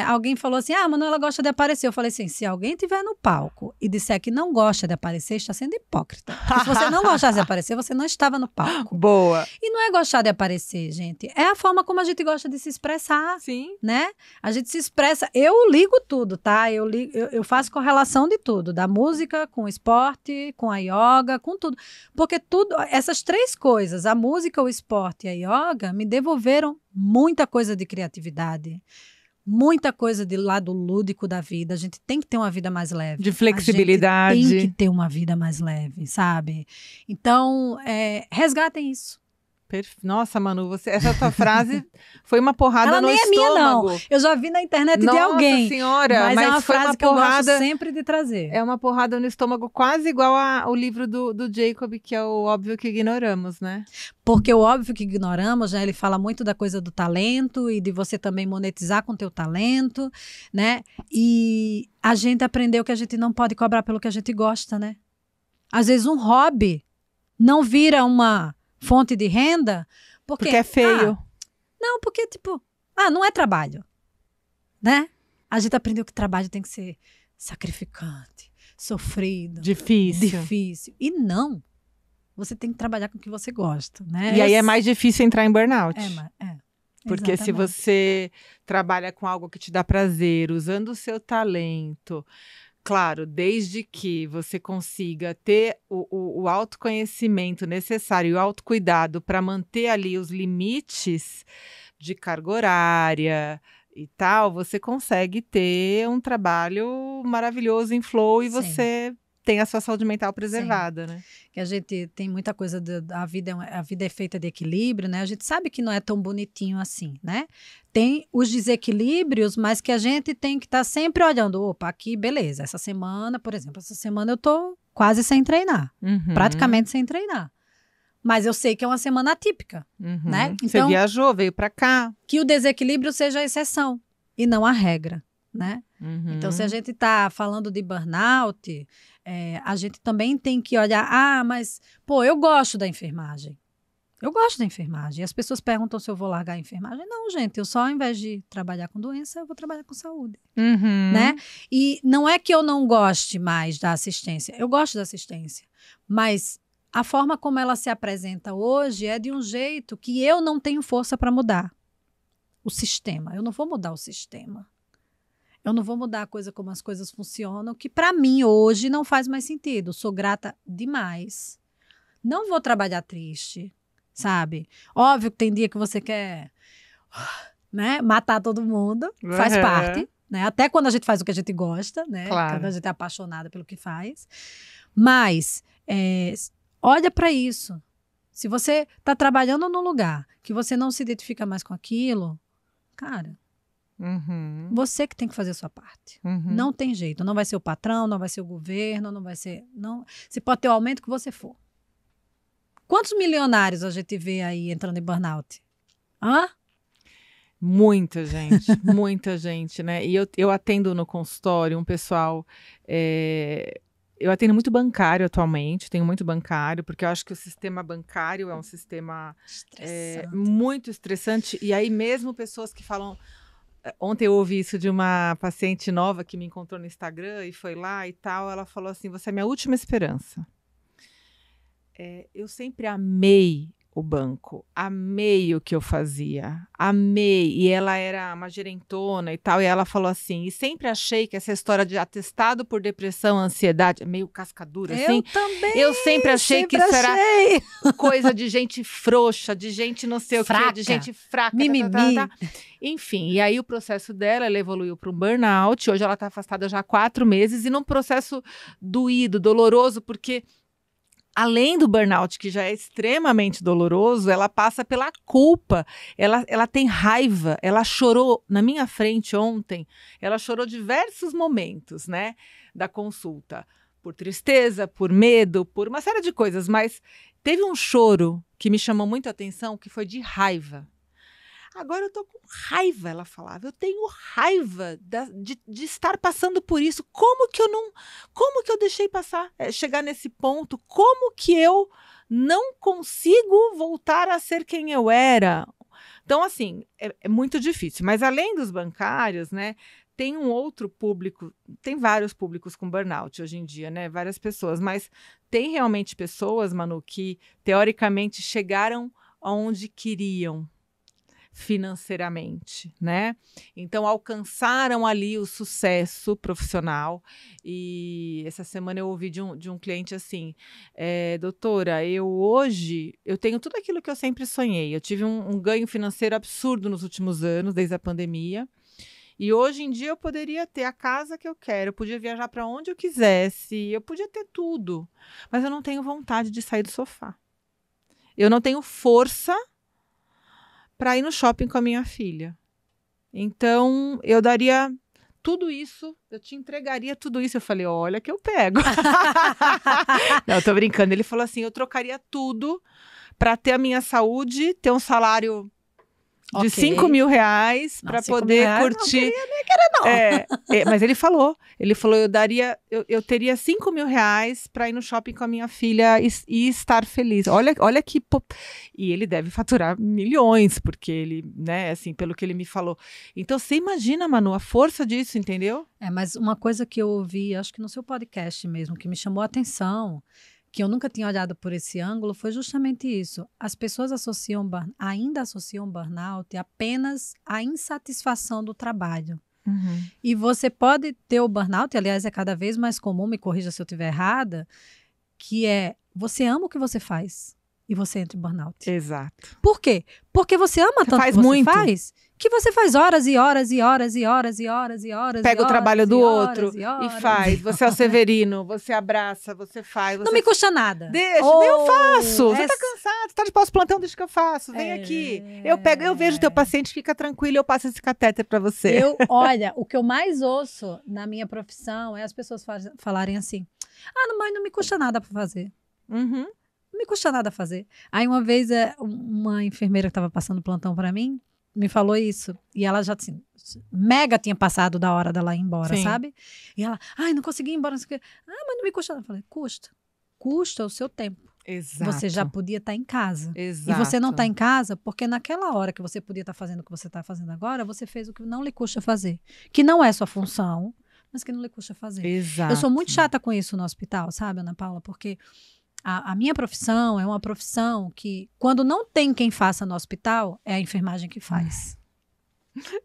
alguém falou assim, a Manuela gosta de aparecer. Eu falei assim, se alguém estiver no palco e disser que não gosta de aparecer, está sendo hipócrita. Porque se você não gostasse de aparecer, você não estava no palco. Boa! E não é gostar de aparecer, gente. É a forma como a gente gosta de se expressar. Sim. Né? A gente se expressa. Eu ligo tudo, tá? Eu faço correlação de tudo. Da música, com o esporte, com a yoga, com tudo. Porque essas três coisas, a música, o esporte e a yoga, me devolveram muita coisa de criatividade. Muita coisa de lado lúdico da vida. A gente tem que ter uma vida mais leve. De flexibilidade. A gente tem que ter uma vida mais leve, sabe? Então, resgatem isso. Nossa, Manu, essa tua frase foi uma porrada Ela no nem estômago. É minha, não. Eu já vi na internet de alguém. Nossa senhora, mas é uma foi frase uma que porrada, eu gosto sempre de trazer. É uma porrada no estômago quase igual ao livro do Jacob, que é o Óbvio que Ignoramos, né? Porque o Óbvio que Ignoramos, né, ele fala muito da coisa do talento e de você também monetizar com o teu talento, né? E a gente aprendeu que a gente não pode cobrar pelo que a gente gosta, né? Às vezes um hobby não vira uma fonte de renda porque é feio. Não, porque não é trabalho, né? A gente aprendeu que trabalho tem que ser sacrificante, sofrido, difícil. E não. Você tem que trabalhar com o que você gosta, né? E aí é mais difícil entrar em burnout. Porque exatamente. se você trabalha com algo que te dá prazer, usando o seu talento, claro, desde que você consiga ter o autoconhecimento necessário e o autocuidado para manter ali os limites de carga horária e tal, você consegue ter um trabalho maravilhoso em flow e Sim. você tem a sua saúde mental preservada, Sim. né? Que a gente tem muita coisa a vida é feita de equilíbrio, né? A gente sabe que não é tão bonitinho assim, né? Tem os desequilíbrios, mas que a gente tem que estar sempre olhando, opa, aqui, beleza, essa semana eu tô quase sem treinar, praticamente sem treinar. Mas eu sei que é uma semana atípica, né? Então, você viajou, veio pra cá. Que o desequilíbrio seja a exceção e não a regra, né? Então, se a gente tá falando de burnout, a gente também tem que olhar, mas, eu gosto da enfermagem. Eu gosto da enfermagem. As pessoas perguntam se eu vou largar a enfermagem. Não, gente, eu só, ao invés de trabalhar com doença, eu vou trabalhar com saúde, né? E não é que eu não goste mais da assistência. Eu gosto da assistência, mas a forma como ela se apresenta hoje é de um jeito que eu não tenho força para mudar o sistema. Eu não vou mudar o sistema. Eu não vou mudar a coisa como as coisas funcionam, que para mim hoje não faz mais sentido. Sou grata demais. Não vou trabalhar triste, sabe? Óbvio que tem dia que você quer, né, matar todo mundo, faz parte, né? Até quando a gente faz o que a gente gosta, né? Claro. Quando a gente é apaixonada pelo que faz. Mas olha para isso. Se você está trabalhando num lugar que você não se identifica mais com aquilo, cara, você que tem que fazer a sua parte. Não tem jeito. Não vai ser o patrão, não vai ser o governo, não vai ser... Não. Você pode ter o aumento que você for. Quantos milionários a gente vê aí entrando em burnout? Hã? Muita gente, né? E eu atendo no consultório um pessoal... Eu atendo muito bancário atualmente, tenho muito bancário, porque eu acho que o sistema bancário é um sistema muito estressante. E aí mesmo pessoas que falam... Ontem eu ouvi isso de uma paciente nova que me encontrou no Instagram e foi lá e tal. Ela falou assim, você é minha última esperança. Eu sempre amei o banco, amei o que eu fazia, amei. E ela era uma gerentona e tal, e ela falou assim, e sempre achei que essa história de atestado por depressão, ansiedade, meio cascadura, assim. Eu também. Eu sempre achei que isso era coisa de gente frouxa, de gente não sei fraca. O quê, de gente fraca. Mimimi. Enfim, e aí o processo dela, ela evoluiu para um burnout, hoje ela está afastada já há 4 meses, e num processo doído, doloroso, porque... Além do burnout, que já é extremamente doloroso, ela passa pela culpa, ela tem raiva, ela chorou na minha frente ontem, ela chorou diversos momentos, né, da consulta, por tristeza, por medo, por uma série de coisas, mas teve um choro que me chamou muito a atenção, que foi de raiva. Agora eu tô com raiva, ela falava. Eu tenho raiva de estar passando por isso. Como que eu deixei passar, chegar nesse ponto? Como que eu não consigo voltar a ser quem eu era? Então, assim, é muito difícil. Mas além dos bancários, né, tem um outro público, tem vários públicos com burnout hoje em dia, né? Várias pessoas, mas tem realmente pessoas, Manu, que teoricamente chegaram aonde queriam financeiramente, né? Então alcançaram ali o sucesso profissional. E essa semana eu ouvi de um cliente assim, doutora, hoje eu tenho tudo aquilo que eu sempre sonhei. Eu tive um ganho financeiro absurdo nos últimos anos, desde a pandemia. E hoje em dia eu poderia ter a casa que eu quero, eu podia viajar para onde eu quisesse, eu podia ter tudo, mas eu não tenho vontade de sair do sofá. Eu não tenho força para ir no shopping com a minha filha. Então, eu daria tudo isso, eu te entregaria tudo isso. Eu falei, olha que eu pego. Não, eu tô brincando. Ele falou assim, eu trocaria tudo para ter a minha saúde, ter um salário de 5 mil reais para poder curtir. Não queria, não. Mas ele falou, eu teria 5 mil reais para ir no shopping com a minha filha e estar feliz. Olha que... E ele deve faturar milhões, porque ele, né, assim, pelo que ele me falou. Então, você imagina, Manu, a força disso, entendeu? Mas uma coisa que eu ouvi, acho que no seu podcast mesmo, que me chamou a atenção, que eu nunca tinha olhado por esse ângulo, foi justamente isso. As pessoas ainda associam burnout apenas à insatisfação do trabalho. Uhum. E você pode ter o burnout, aliás, é cada vez mais comum, me corrija se eu estiver errada, que você ama o que você faz e você entra em burnout. Exato. Por quê? Porque você ama tanto o que você faz, que você faz horas e horas e horas e horas e horas e horas. Pega o trabalho do outro e faz. Você é o Severino, você abraça, você faz. Não me custa nada. Deixa, eu faço. Você tá cansado, você tá de pós-plantão, deixa que eu faço. Vem aqui. Eu vejo o teu paciente, fica tranquilo, eu passo esse catéter pra você. Olha, o que eu mais ouço na minha profissão é as pessoas falarem assim, mas não me custa nada pra fazer. Uhum. Não me custa nada fazer. Aí uma vez uma enfermeira que estava passando plantão para mim me falou isso. E ela já assim, mega tinha passado da hora dela ir embora, Sim. sabe? E ela, não consegui ir embora. Não sei o quê. Mas não me custa nada. Eu falei, custa. Custa o seu tempo. Exato. Você já podia estar em casa. Exato. E você não está em casa porque naquela hora que você podia estar fazendo o que você está fazendo agora, você fez o que não lhe custa fazer. Que não é sua função, mas que não lhe custa fazer. Exato. Eu sou muito chata com isso no hospital, sabe, Ana Paula? Porque a minha profissão é uma profissão que, quando não tem quem faça no hospital, é a enfermagem que faz.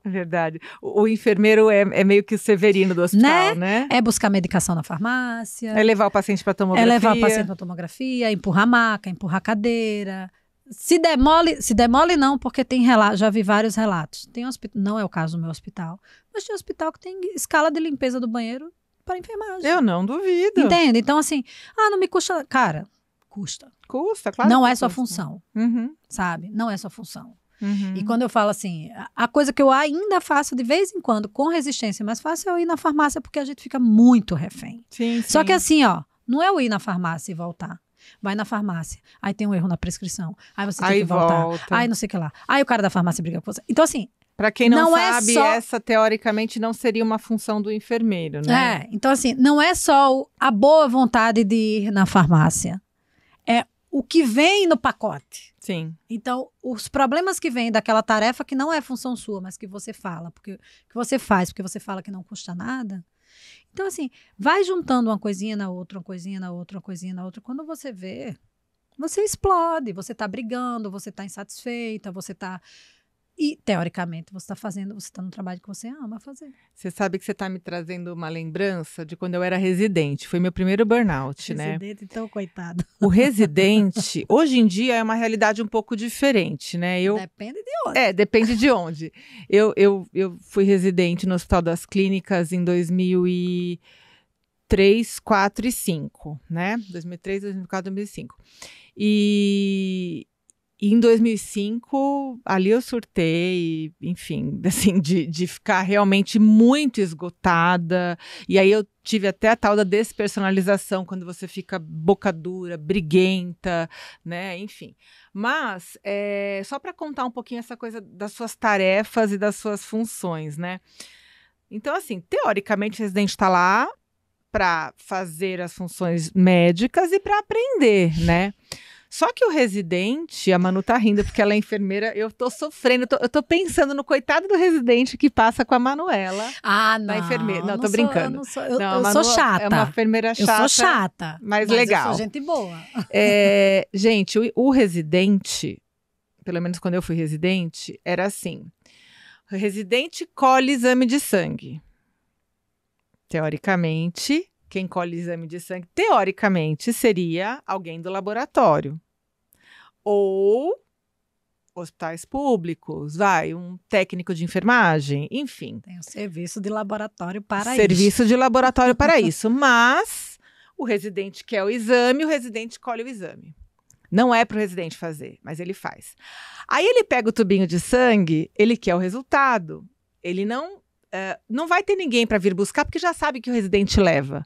É verdade. O enfermeiro é meio que o Severino do hospital, né? É buscar medicação na farmácia. É levar o paciente para tomografia. É levar o paciente para tomografia, empurrar a maca, empurrar a cadeira. Se demole não, porque tem relatos, já vi vários relatos. Tem não é o caso do meu hospital, mas tem hospital que tem escala de limpeza do banheiro para enfermagem. Eu não duvido. Entende? Então, assim, não me custa. Cara, custa. Custa, claro. Não que é sua custa. função, sabe? Não é sua função. E Uhum. quando eu falo assim, a coisa que eu ainda faço de vez em quando, com resistência, mais fácil é eu ir na farmácia, porque a gente fica muito refém. Sim, Só sim. que assim, não é eu ir na farmácia e voltar. Vai na farmácia, aí tem um erro na prescrição, aí você tem Aí que voltar, volta. aí não sei o que lá, aí o cara da farmácia briga com você. Então assim, Para quem não é sabe, só... essa teoricamente não seria uma função do enfermeiro, né? então assim, não é só a boa vontade de ir na farmácia, é o que vem no pacote. Sim. Então, os problemas que vêm daquela tarefa que não é função sua, mas que você fala, que você faz, porque você fala que não custa nada. Então, assim, vai juntando uma coisinha na outra, uma coisinha na outra, uma coisinha na outra. Quando você vê, você explode, você está brigando, você está insatisfeita, você está... E, teoricamente, você está no trabalho que você ama fazer. Você sabe que você está me trazendo uma lembrança de quando eu era residente. Foi meu primeiro burnout, né? Residente, então, coitado. O residente, hoje em dia, é uma realidade um pouco diferente, né? Depende de onde. Depende de onde. Eu fui residente no Hospital das Clínicas em 2003, 2004 e 2005, né? 2003, 2004, 2005. E em 2005, ali eu surtei, enfim, assim, de ficar realmente muito esgotada. E aí eu tive até a tal da despersonalização, quando você fica boca dura, briguenta, né? Enfim. Mas, só para contar um pouquinho essa coisa das suas tarefas e das suas funções, né? Então, assim, teoricamente, o residente está lá para fazer as funções médicas e para aprender, né? Só que o residente, a Manu tá rindo porque ela é enfermeira, eu tô sofrendo, eu tô pensando no coitado do residente que passa com a Manuela. Não. Da enfermeira. Não, tô sou, brincando. Eu sou chata. É uma enfermeira chata. Eu sou chata. Mas legal. Eu sou gente boa. Gente, o residente, pelo menos quando eu fui residente, era assim. O residente colhe exame de sangue. Teoricamente, quem colhe exame de sangue, teoricamente, seria alguém do laboratório. Ou hospitais públicos, um técnico de enfermagem, enfim. Tem um serviço de laboratório para isso. Serviço de laboratório para isso. Mas o residente quer o exame, o residente colhe o exame. Não é para o residente fazer, mas ele faz. Aí ele pega o tubinho de sangue, ele quer o resultado. Ele não vai ter ninguém para vir buscar, porque já sabe que o residente leva.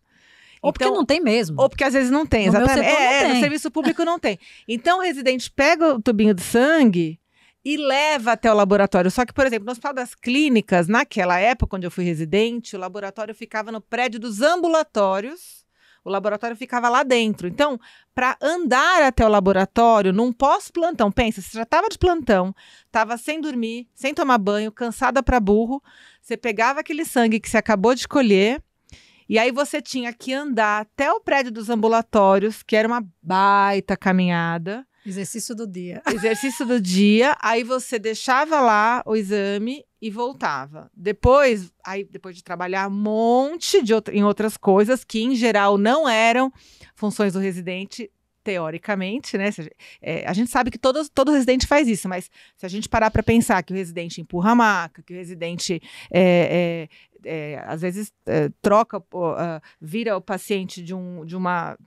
Ou porque não tem mesmo. Ou porque às vezes não tem, exatamente. No meu setor não tem. No serviço público não tem. Então o residente pega o tubinho de sangue e leva até o laboratório. Só que, por exemplo, no Hospital das Clínicas, naquela época, quando eu fui residente, o laboratório ficava no prédio dos ambulatórios. O laboratório ficava lá dentro. Então, para andar até o laboratório, num pós-plantão, pensa, você já estava de plantão, estava sem dormir, sem tomar banho, cansada para burro, você pegava aquele sangue que você acabou de colher, e aí você tinha que andar até o prédio dos ambulatórios, que era uma baita caminhada. Exercício do dia. Exercício do dia, aí você deixava lá o exame e voltava. Depois de trabalhar um monte em outras coisas, que em geral não eram funções do residente, teoricamente, né? A gente sabe que todo residente faz isso, mas se a gente parar para pensar que o residente empurra a maca, que o residente às vezes troca, vira o paciente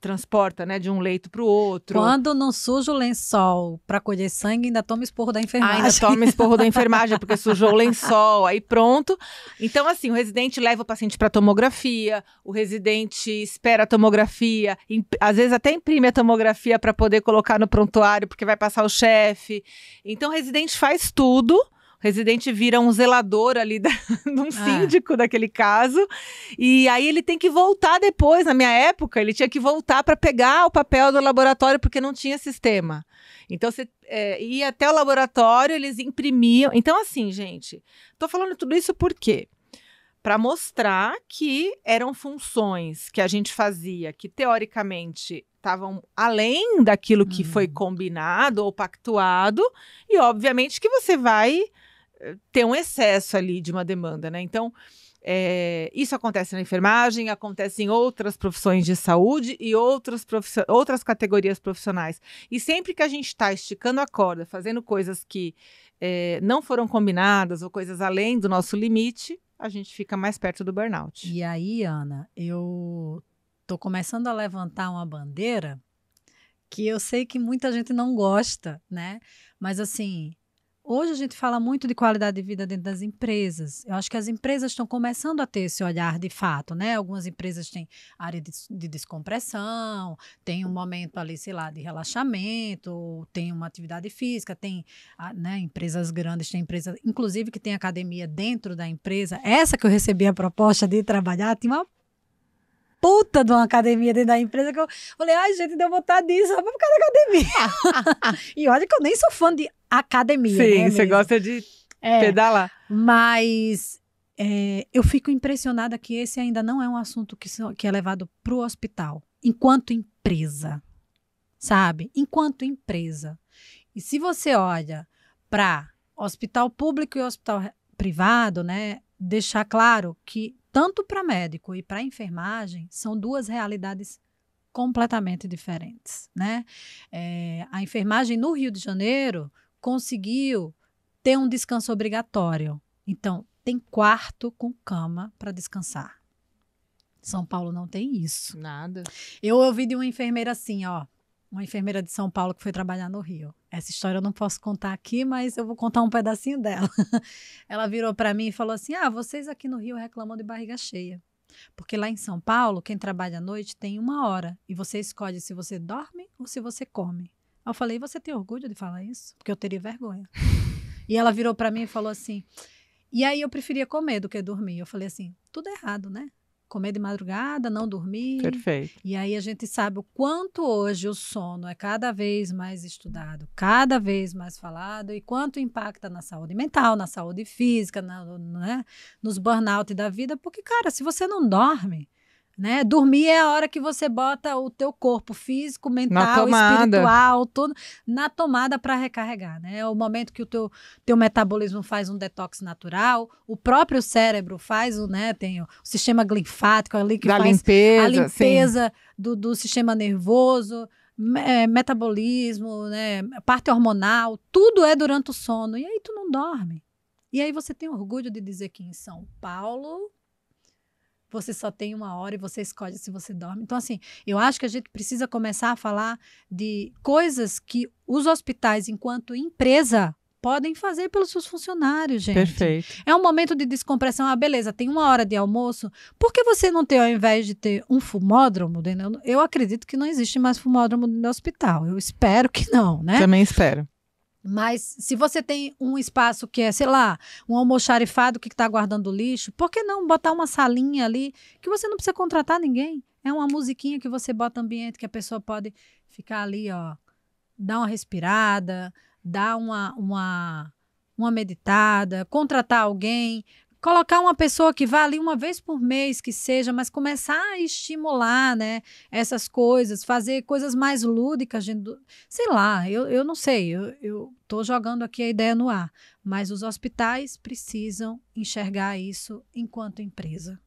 transporta, né, de um leito para o outro. Quando não suja o lençol para colher sangue, ainda toma esporro da enfermagem. Ainda toma esporro da enfermagem, porque sujou o lençol, aí pronto. Então, assim, o residente leva o paciente para tomografia, o residente espera a tomografia, às vezes até imprime a tomografia para poder colocar no prontuário, porque vai passar o chefe. Então, o residente faz tudo. O residente vira um zelador ali de um síndico daquele caso, e aí ele tem que voltar depois. Na minha época, ele tinha que voltar para pegar o papel do laboratório, porque não tinha sistema. Então, você ia até o laboratório, eles imprimiam. Então, assim, gente, tô falando tudo isso por quê? Para mostrar que eram funções que a gente fazia, que teoricamente estavam além daquilo que foi combinado ou pactuado, e obviamente que você vai ter um excesso ali de uma demanda, né? Então, isso acontece na enfermagem, acontece em outras profissões de saúde e outras categorias profissionais. E sempre que a gente está esticando a corda, fazendo coisas que não foram combinadas ou coisas além do nosso limite, a gente fica mais perto do burnout. E aí, Ana, eu tô começando a levantar uma bandeira que eu sei que muita gente não gosta, né? Mas assim, hoje a gente fala muito de qualidade de vida dentro das empresas. Eu acho que as empresas estão começando a ter esse olhar de fato, né? Algumas empresas têm área de descompressão, tem um momento ali, sei lá, de relaxamento, tem uma atividade física, tem, né, empresas grandes, tem empresas, inclusive que tem academia dentro da empresa. Essa que eu recebi a proposta de trabalhar, tinha uma puta de uma academia dentro da empresa que eu falei, ai, gente, deu vontade disso, só pra ficar na academia. E olha que eu nem sou fã de academia. Sim, né, você gosta de pedalar. Mas eu fico impressionada que esse ainda não é um assunto que é levado pro hospital, enquanto empresa, sabe? Enquanto empresa. E se você olha para hospital público e hospital privado, né, deixar claro que tanto para médico e para enfermagem, são duas realidades completamente diferentes, né? A enfermagem no Rio de Janeiro conseguiu ter um descanso obrigatório. Então, tem quarto com cama para descansar. São Paulo não tem isso. Nada. Eu ouvi de uma enfermeira assim, ó, uma enfermeira de São Paulo que foi trabalhar no Rio. Essa história eu não posso contar aqui, mas eu vou contar um pedacinho dela. Ela virou para mim e falou assim, vocês aqui no Rio reclamam de barriga cheia. Porque lá em São Paulo, quem trabalha à noite tem 1 hora. E você escolhe se você dorme ou se você come. Eu falei, você tem orgulho de falar isso? Porque eu teria vergonha. E ela virou para mim e falou assim, e aí eu preferia comer do que dormir. Eu falei assim, tudo errado, né? Comer de madrugada, não dormir. Perfeito. E aí a gente sabe o quanto hoje o sono é cada vez mais estudado, cada vez mais falado, e quanto impacta na saúde mental, na saúde física, né, nos burnout da vida. Porque, cara, se você não dorme, né, dormir é a hora que você bota o teu corpo físico, mental, espiritual, tudo na tomada para recarregar, né? É o momento que o teu metabolismo faz um detox natural, o próprio cérebro faz tem o sistema linfático ali que faz a limpeza do sistema nervoso, metabolismo, né, parte hormonal, tudo é durante o sono. E aí tu não dorme. E aí você tem orgulho de dizer que em São Paulo você só tem 1 hora e você escolhe se você dorme. Então, assim, eu acho que a gente precisa começar a falar de coisas que os hospitais, enquanto empresa, podem fazer pelos seus funcionários, gente. Perfeito. É um momento de descompressão. Beleza, tem 1 hora de almoço. Por que você não tem, ao invés de ter um fumódromo? Eu acredito que não existe mais fumódromo no hospital. Eu espero que não, né? Também espero. Mas se você tem um espaço que é, sei lá, um almoxarifado que está guardando lixo, por que não botar uma salinha ali que você não precisa contratar ninguém? É uma musiquinha que você bota no ambiente que a pessoa pode ficar ali, ó, dar uma respirada, dar uma meditada, contratar alguém, colocar uma pessoa que vá ali 1 vez por mês, que seja, mas começar a estimular, né, essas coisas, fazer coisas mais lúdicas, sei lá, eu não sei, eu tô jogando aqui a ideia no ar, mas os hospitais precisam enxergar isso enquanto empresa,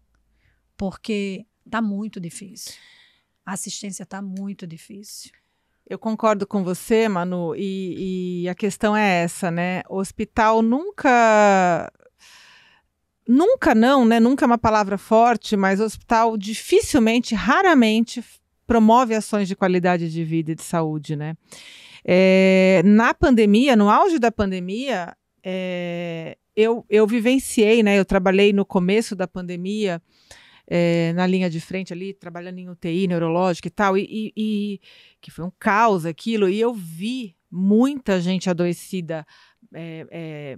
porque tá muito difícil, a assistência tá muito difícil. Eu concordo com você, Manu, e a questão é essa, né, o hospital nunca não, né? Nunca é uma palavra forte, mas o hospital dificilmente, raramente promove ações de qualidade de vida e de saúde, né? Na pandemia, no auge da pandemia, eu vivenciei, né? Eu trabalhei no começo da pandemia, na linha de frente ali, trabalhando em UTI, neurológica e tal, e que foi um caos aquilo, e eu vi muita gente adoecida,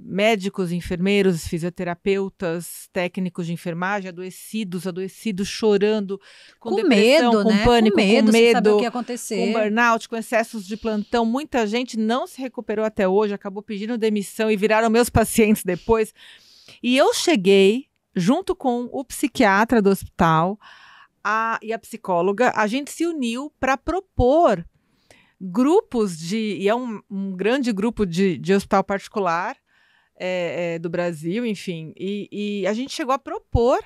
médicos, enfermeiros, fisioterapeutas, técnicos de enfermagem, adoecidos, chorando, com depressão, medo, com né? pânico, com medo, sem saber o que ia acontecer, com burnout, com excessos de plantão. Muita gente não se recuperou até hoje, acabou pedindo demissão e viraram meus pacientes depois. E eu cheguei, junto com o psiquiatra do hospital e a psicóloga, a gente se uniu para propor grupos e é um grande grupo de hospital particular, do Brasil, enfim. E a gente chegou a propor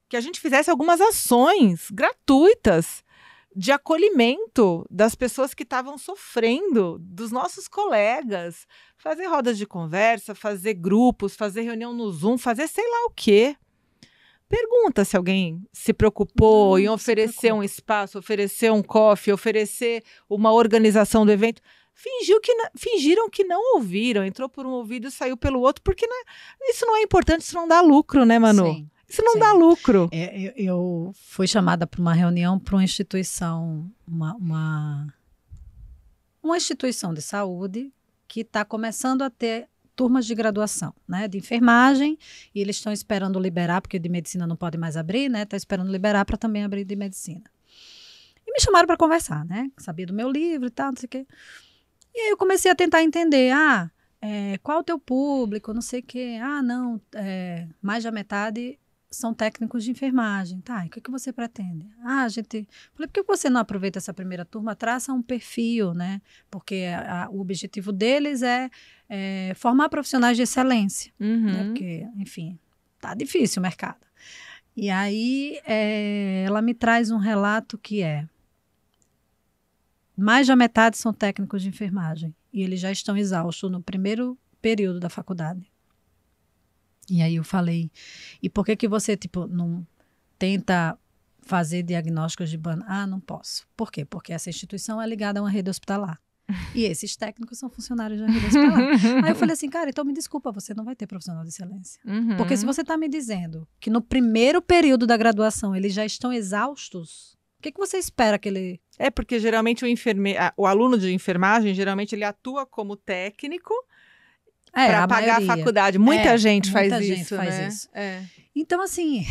que a gente fizesse algumas ações gratuitas de acolhimento das pessoas que estavam sofrendo, dos nossos colegas, fazer rodas de conversa, fazer grupos, fazer reunião no Zoom, fazer sei lá o quê. Pergunta se alguém se preocupou em oferecer um espaço, oferecer um coffee, oferecer uma organização do evento. Fingiram que não ouviram, entrou por um ouvido e saiu pelo outro, porque isso não é importante, isso não dá lucro, né, Manu? Sim. Isso não dá lucro. Eu fui chamada para uma reunião para uma instituição, uma instituição de saúde que está começando a ter turmas de graduação, né, de enfermagem, e eles estão esperando liberar, porque de medicina não pode mais abrir, né, está esperando liberar para também abrir de medicina. E me chamaram para conversar, né, sabia do meu livro e tal, não sei o quê. E aí eu comecei a tentar entender, qual o teu público, não sei o quê. Não, mais da metade são técnicos de enfermagem. Tá, e o que você pretende? Falei, por que você não aproveita essa primeira turma, traça um perfil, né? Porque o objetivo deles é formar profissionais de excelência. Né? Porque, enfim, tá difícil o mercado. E aí ela me traz um relato que mais da metade são técnicos de enfermagem. E eles já estão exaustos no primeiro período da faculdade. E aí eu falei, e por que você, não tenta fazer diagnósticos de burnout? Não posso. Por quê? Porque essa instituição é ligada a uma rede hospitalar. E esses técnicos são funcionários da rede hospitalar. Aí eu falei assim, cara, então me desculpa, você não vai ter profissional de excelência. Porque se você está me dizendo que no primeiro período da graduação eles já estão exaustos, o que você espera que ele... Porque geralmente o aluno de enfermagem, geralmente ele atua como técnico para pagar a faculdade. Muita gente faz isso. Então, assim,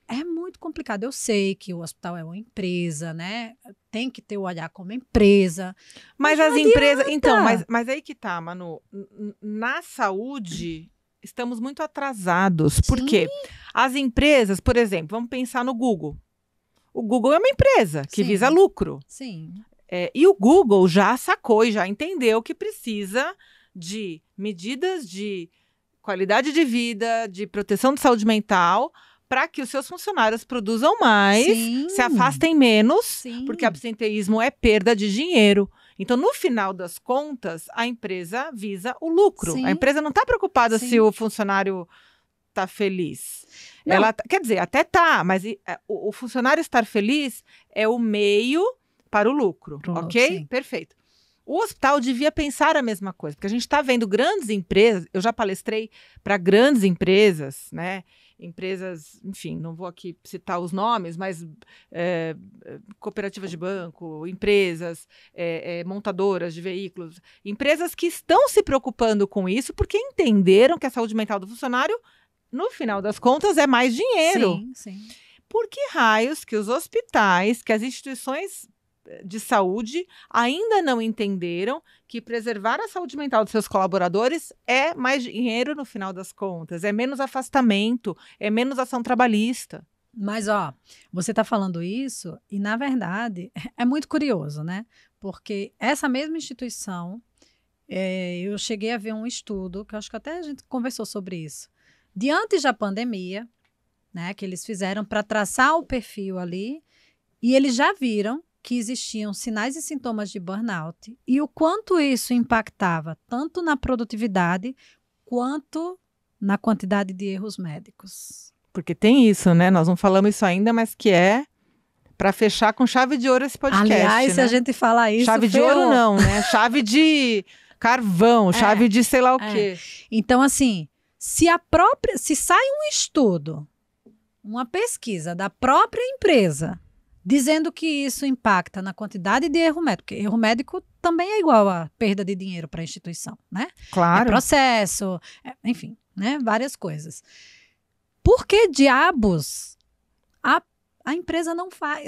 é muito complicado. Eu sei que o hospital é uma empresa, né? Tem que ter o olhar como empresa. Mas as empresas... Então, mas aí que tá, Manu. Na saúde, estamos muito atrasados. Sim. Por quê? As empresas, por exemplo, vamos pensar no Google. O Google é uma empresa que visa lucro. Sim. E o Google já sacou e já entendeu que precisa de medidas de qualidade de vida, de proteção de saúde mental, para que os seus funcionários produzam mais, se afastem menos, porque absenteísmo é perda de dinheiro. Então, no final das contas, a empresa visa o lucro. Sim. A empresa não está preocupada se o funcionário está feliz. Quer dizer, até tá, mas o funcionário estar feliz é o meio para o lucro, ok? Sim. Perfeito. O hospital devia pensar a mesma coisa, porque a gente está vendo grandes empresas, eu já palestrei para grandes empresas, né? Empresas, enfim, não vou aqui citar os nomes, mas cooperativas de banco, empresas, montadoras de veículos, empresas que estão se preocupando com isso porque entenderam que a saúde mental do funcionário, no final das contas, é mais dinheiro. Sim. Por que raios que os hospitais, que as instituições de saúde ainda não entenderam que preservar a saúde mental dos seus colaboradores é mais dinheiro no final das contas, é menos afastamento, é menos ação trabalhista. Mas, você está falando isso e, na verdade, é muito curioso, né? Porque essa mesma instituição, eu cheguei a ver um estudo, que eu acho que até a gente conversou sobre isso, de antes da pandemia, né, que eles fizeram para traçar o perfil ali, e eles já viram que existiam sinais e sintomas de burnout e o quanto isso impactava tanto na produtividade quanto na quantidade de erros médicos. Porque tem isso, né? Nós não falamos isso ainda, mas que é para fechar com chave de ouro esse podcast. Aliás, né? Se a gente falar isso... Chave de ouro não, né? Chave de carvão, chave de sei lá o quê. Então, assim, se sai um estudo, uma pesquisa da própria empresa dizendo que isso impacta na quantidade de erro médico, porque erro médico também é igual a perda de dinheiro para a instituição, né? Claro. É processo, enfim, né? Várias coisas. Por que diabos a empresa não faz?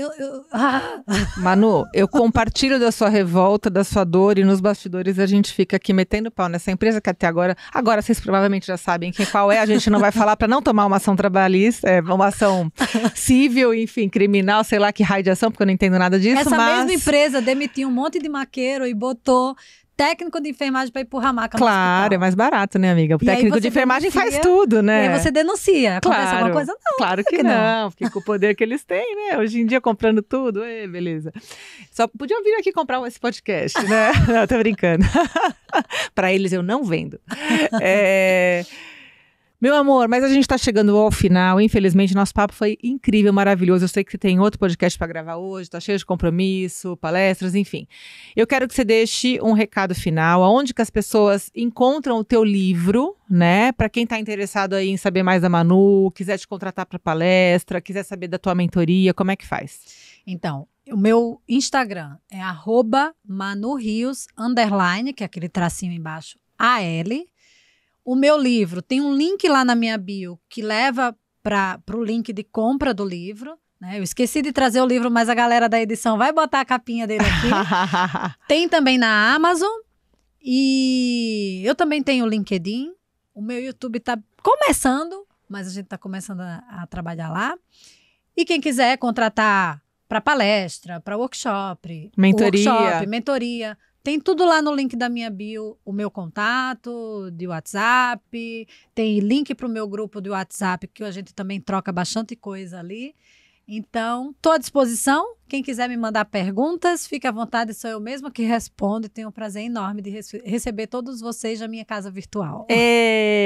Manu, eu compartilho da sua revolta, da sua dor, e nos bastidores a gente fica aqui metendo pau nessa empresa que até agora vocês provavelmente já sabem qual é, a gente não vai falar para não tomar uma ação trabalhista, uma ação civil, enfim, criminal, sei lá que raio de ação, porque eu não entendo nada disso. Essa mesma empresa demitiu um monte de maqueiro e botou técnico de enfermagem para empurrar a maca no Claro, hospital. é mais barato, né, amiga? O E aí técnico de você enfermagem denuncia, faz tudo, né? E aí você denuncia. Acontece Claro, alguma coisa? Não. claro que não, porque com o poder que eles têm, né? Hoje em dia, comprando tudo, beleza. Só podiam vir aqui comprar esse podcast, né? Não, tô brincando. Para eles eu não vendo. Meu amor, mas a gente tá chegando ao final. Infelizmente, nosso papo foi incrível, maravilhoso. Eu sei que você tem outro podcast para gravar hoje, tá cheio de compromisso, palestras, enfim. Eu quero que você deixe um recado final, aonde que as pessoas encontram o teu livro, né? Para quem tá interessado aí em saber mais da Manu, quiser te contratar para palestra, quiser saber da tua mentoria, como é que faz? Então, o meu Instagram é @manurios_, que é aquele tracinho embaixo, AL. O meu livro tem um link lá na minha bio que leva para o link de compra do livro. Né? Eu esqueci de trazer o livro, mas a galera da edição vai botar a capinha dele aqui. Tem também na Amazon. E eu também tenho o LinkedIn. O meu YouTube está começando, mas a gente está começando a trabalhar lá. E quem quiser contratar para palestra, para workshop, mentoria, tem tudo lá no link da minha bio, o meu contato de WhatsApp, tem link para o meu grupo de WhatsApp, que a gente também troca bastante coisa ali. Então, estou à disposição. Quem quiser me mandar perguntas, fique à vontade, sou eu mesma que respondo e tenho um prazer enorme de receber todos vocês na minha casa virtual.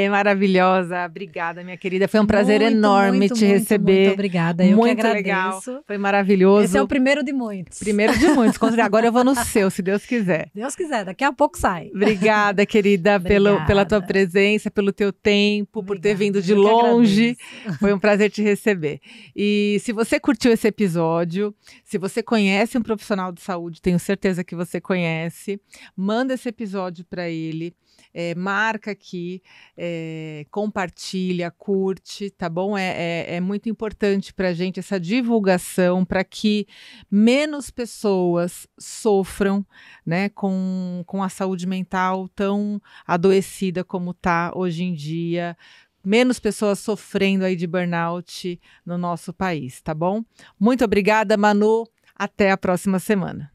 Maravilhosa, obrigada, minha querida. Foi um prazer enorme te receber. Muito obrigada, eu muito que agradeço. Legal, foi maravilhoso. Esse é o primeiro de muitos. Primeiro de muitos, agora eu vou no seu, se Deus quiser. Deus quiser, daqui a pouco sai. Obrigada, querida, pela tua presença, pelo teu tempo, por ter vindo de longe. Foi um prazer te receber. E se você curtiu esse episódio, se você conhece um profissional de saúde, tenho certeza que você conhece, manda esse episódio para ele, marca aqui, compartilha, curte, tá bom? É muito importante para a gente essa divulgação, para que menos pessoas sofram, né, com a saúde mental tão adoecida como está hoje em dia. Menos pessoas sofrendo aí de burnout no nosso país, tá bom? Muito obrigada, Manu. Até a próxima semana.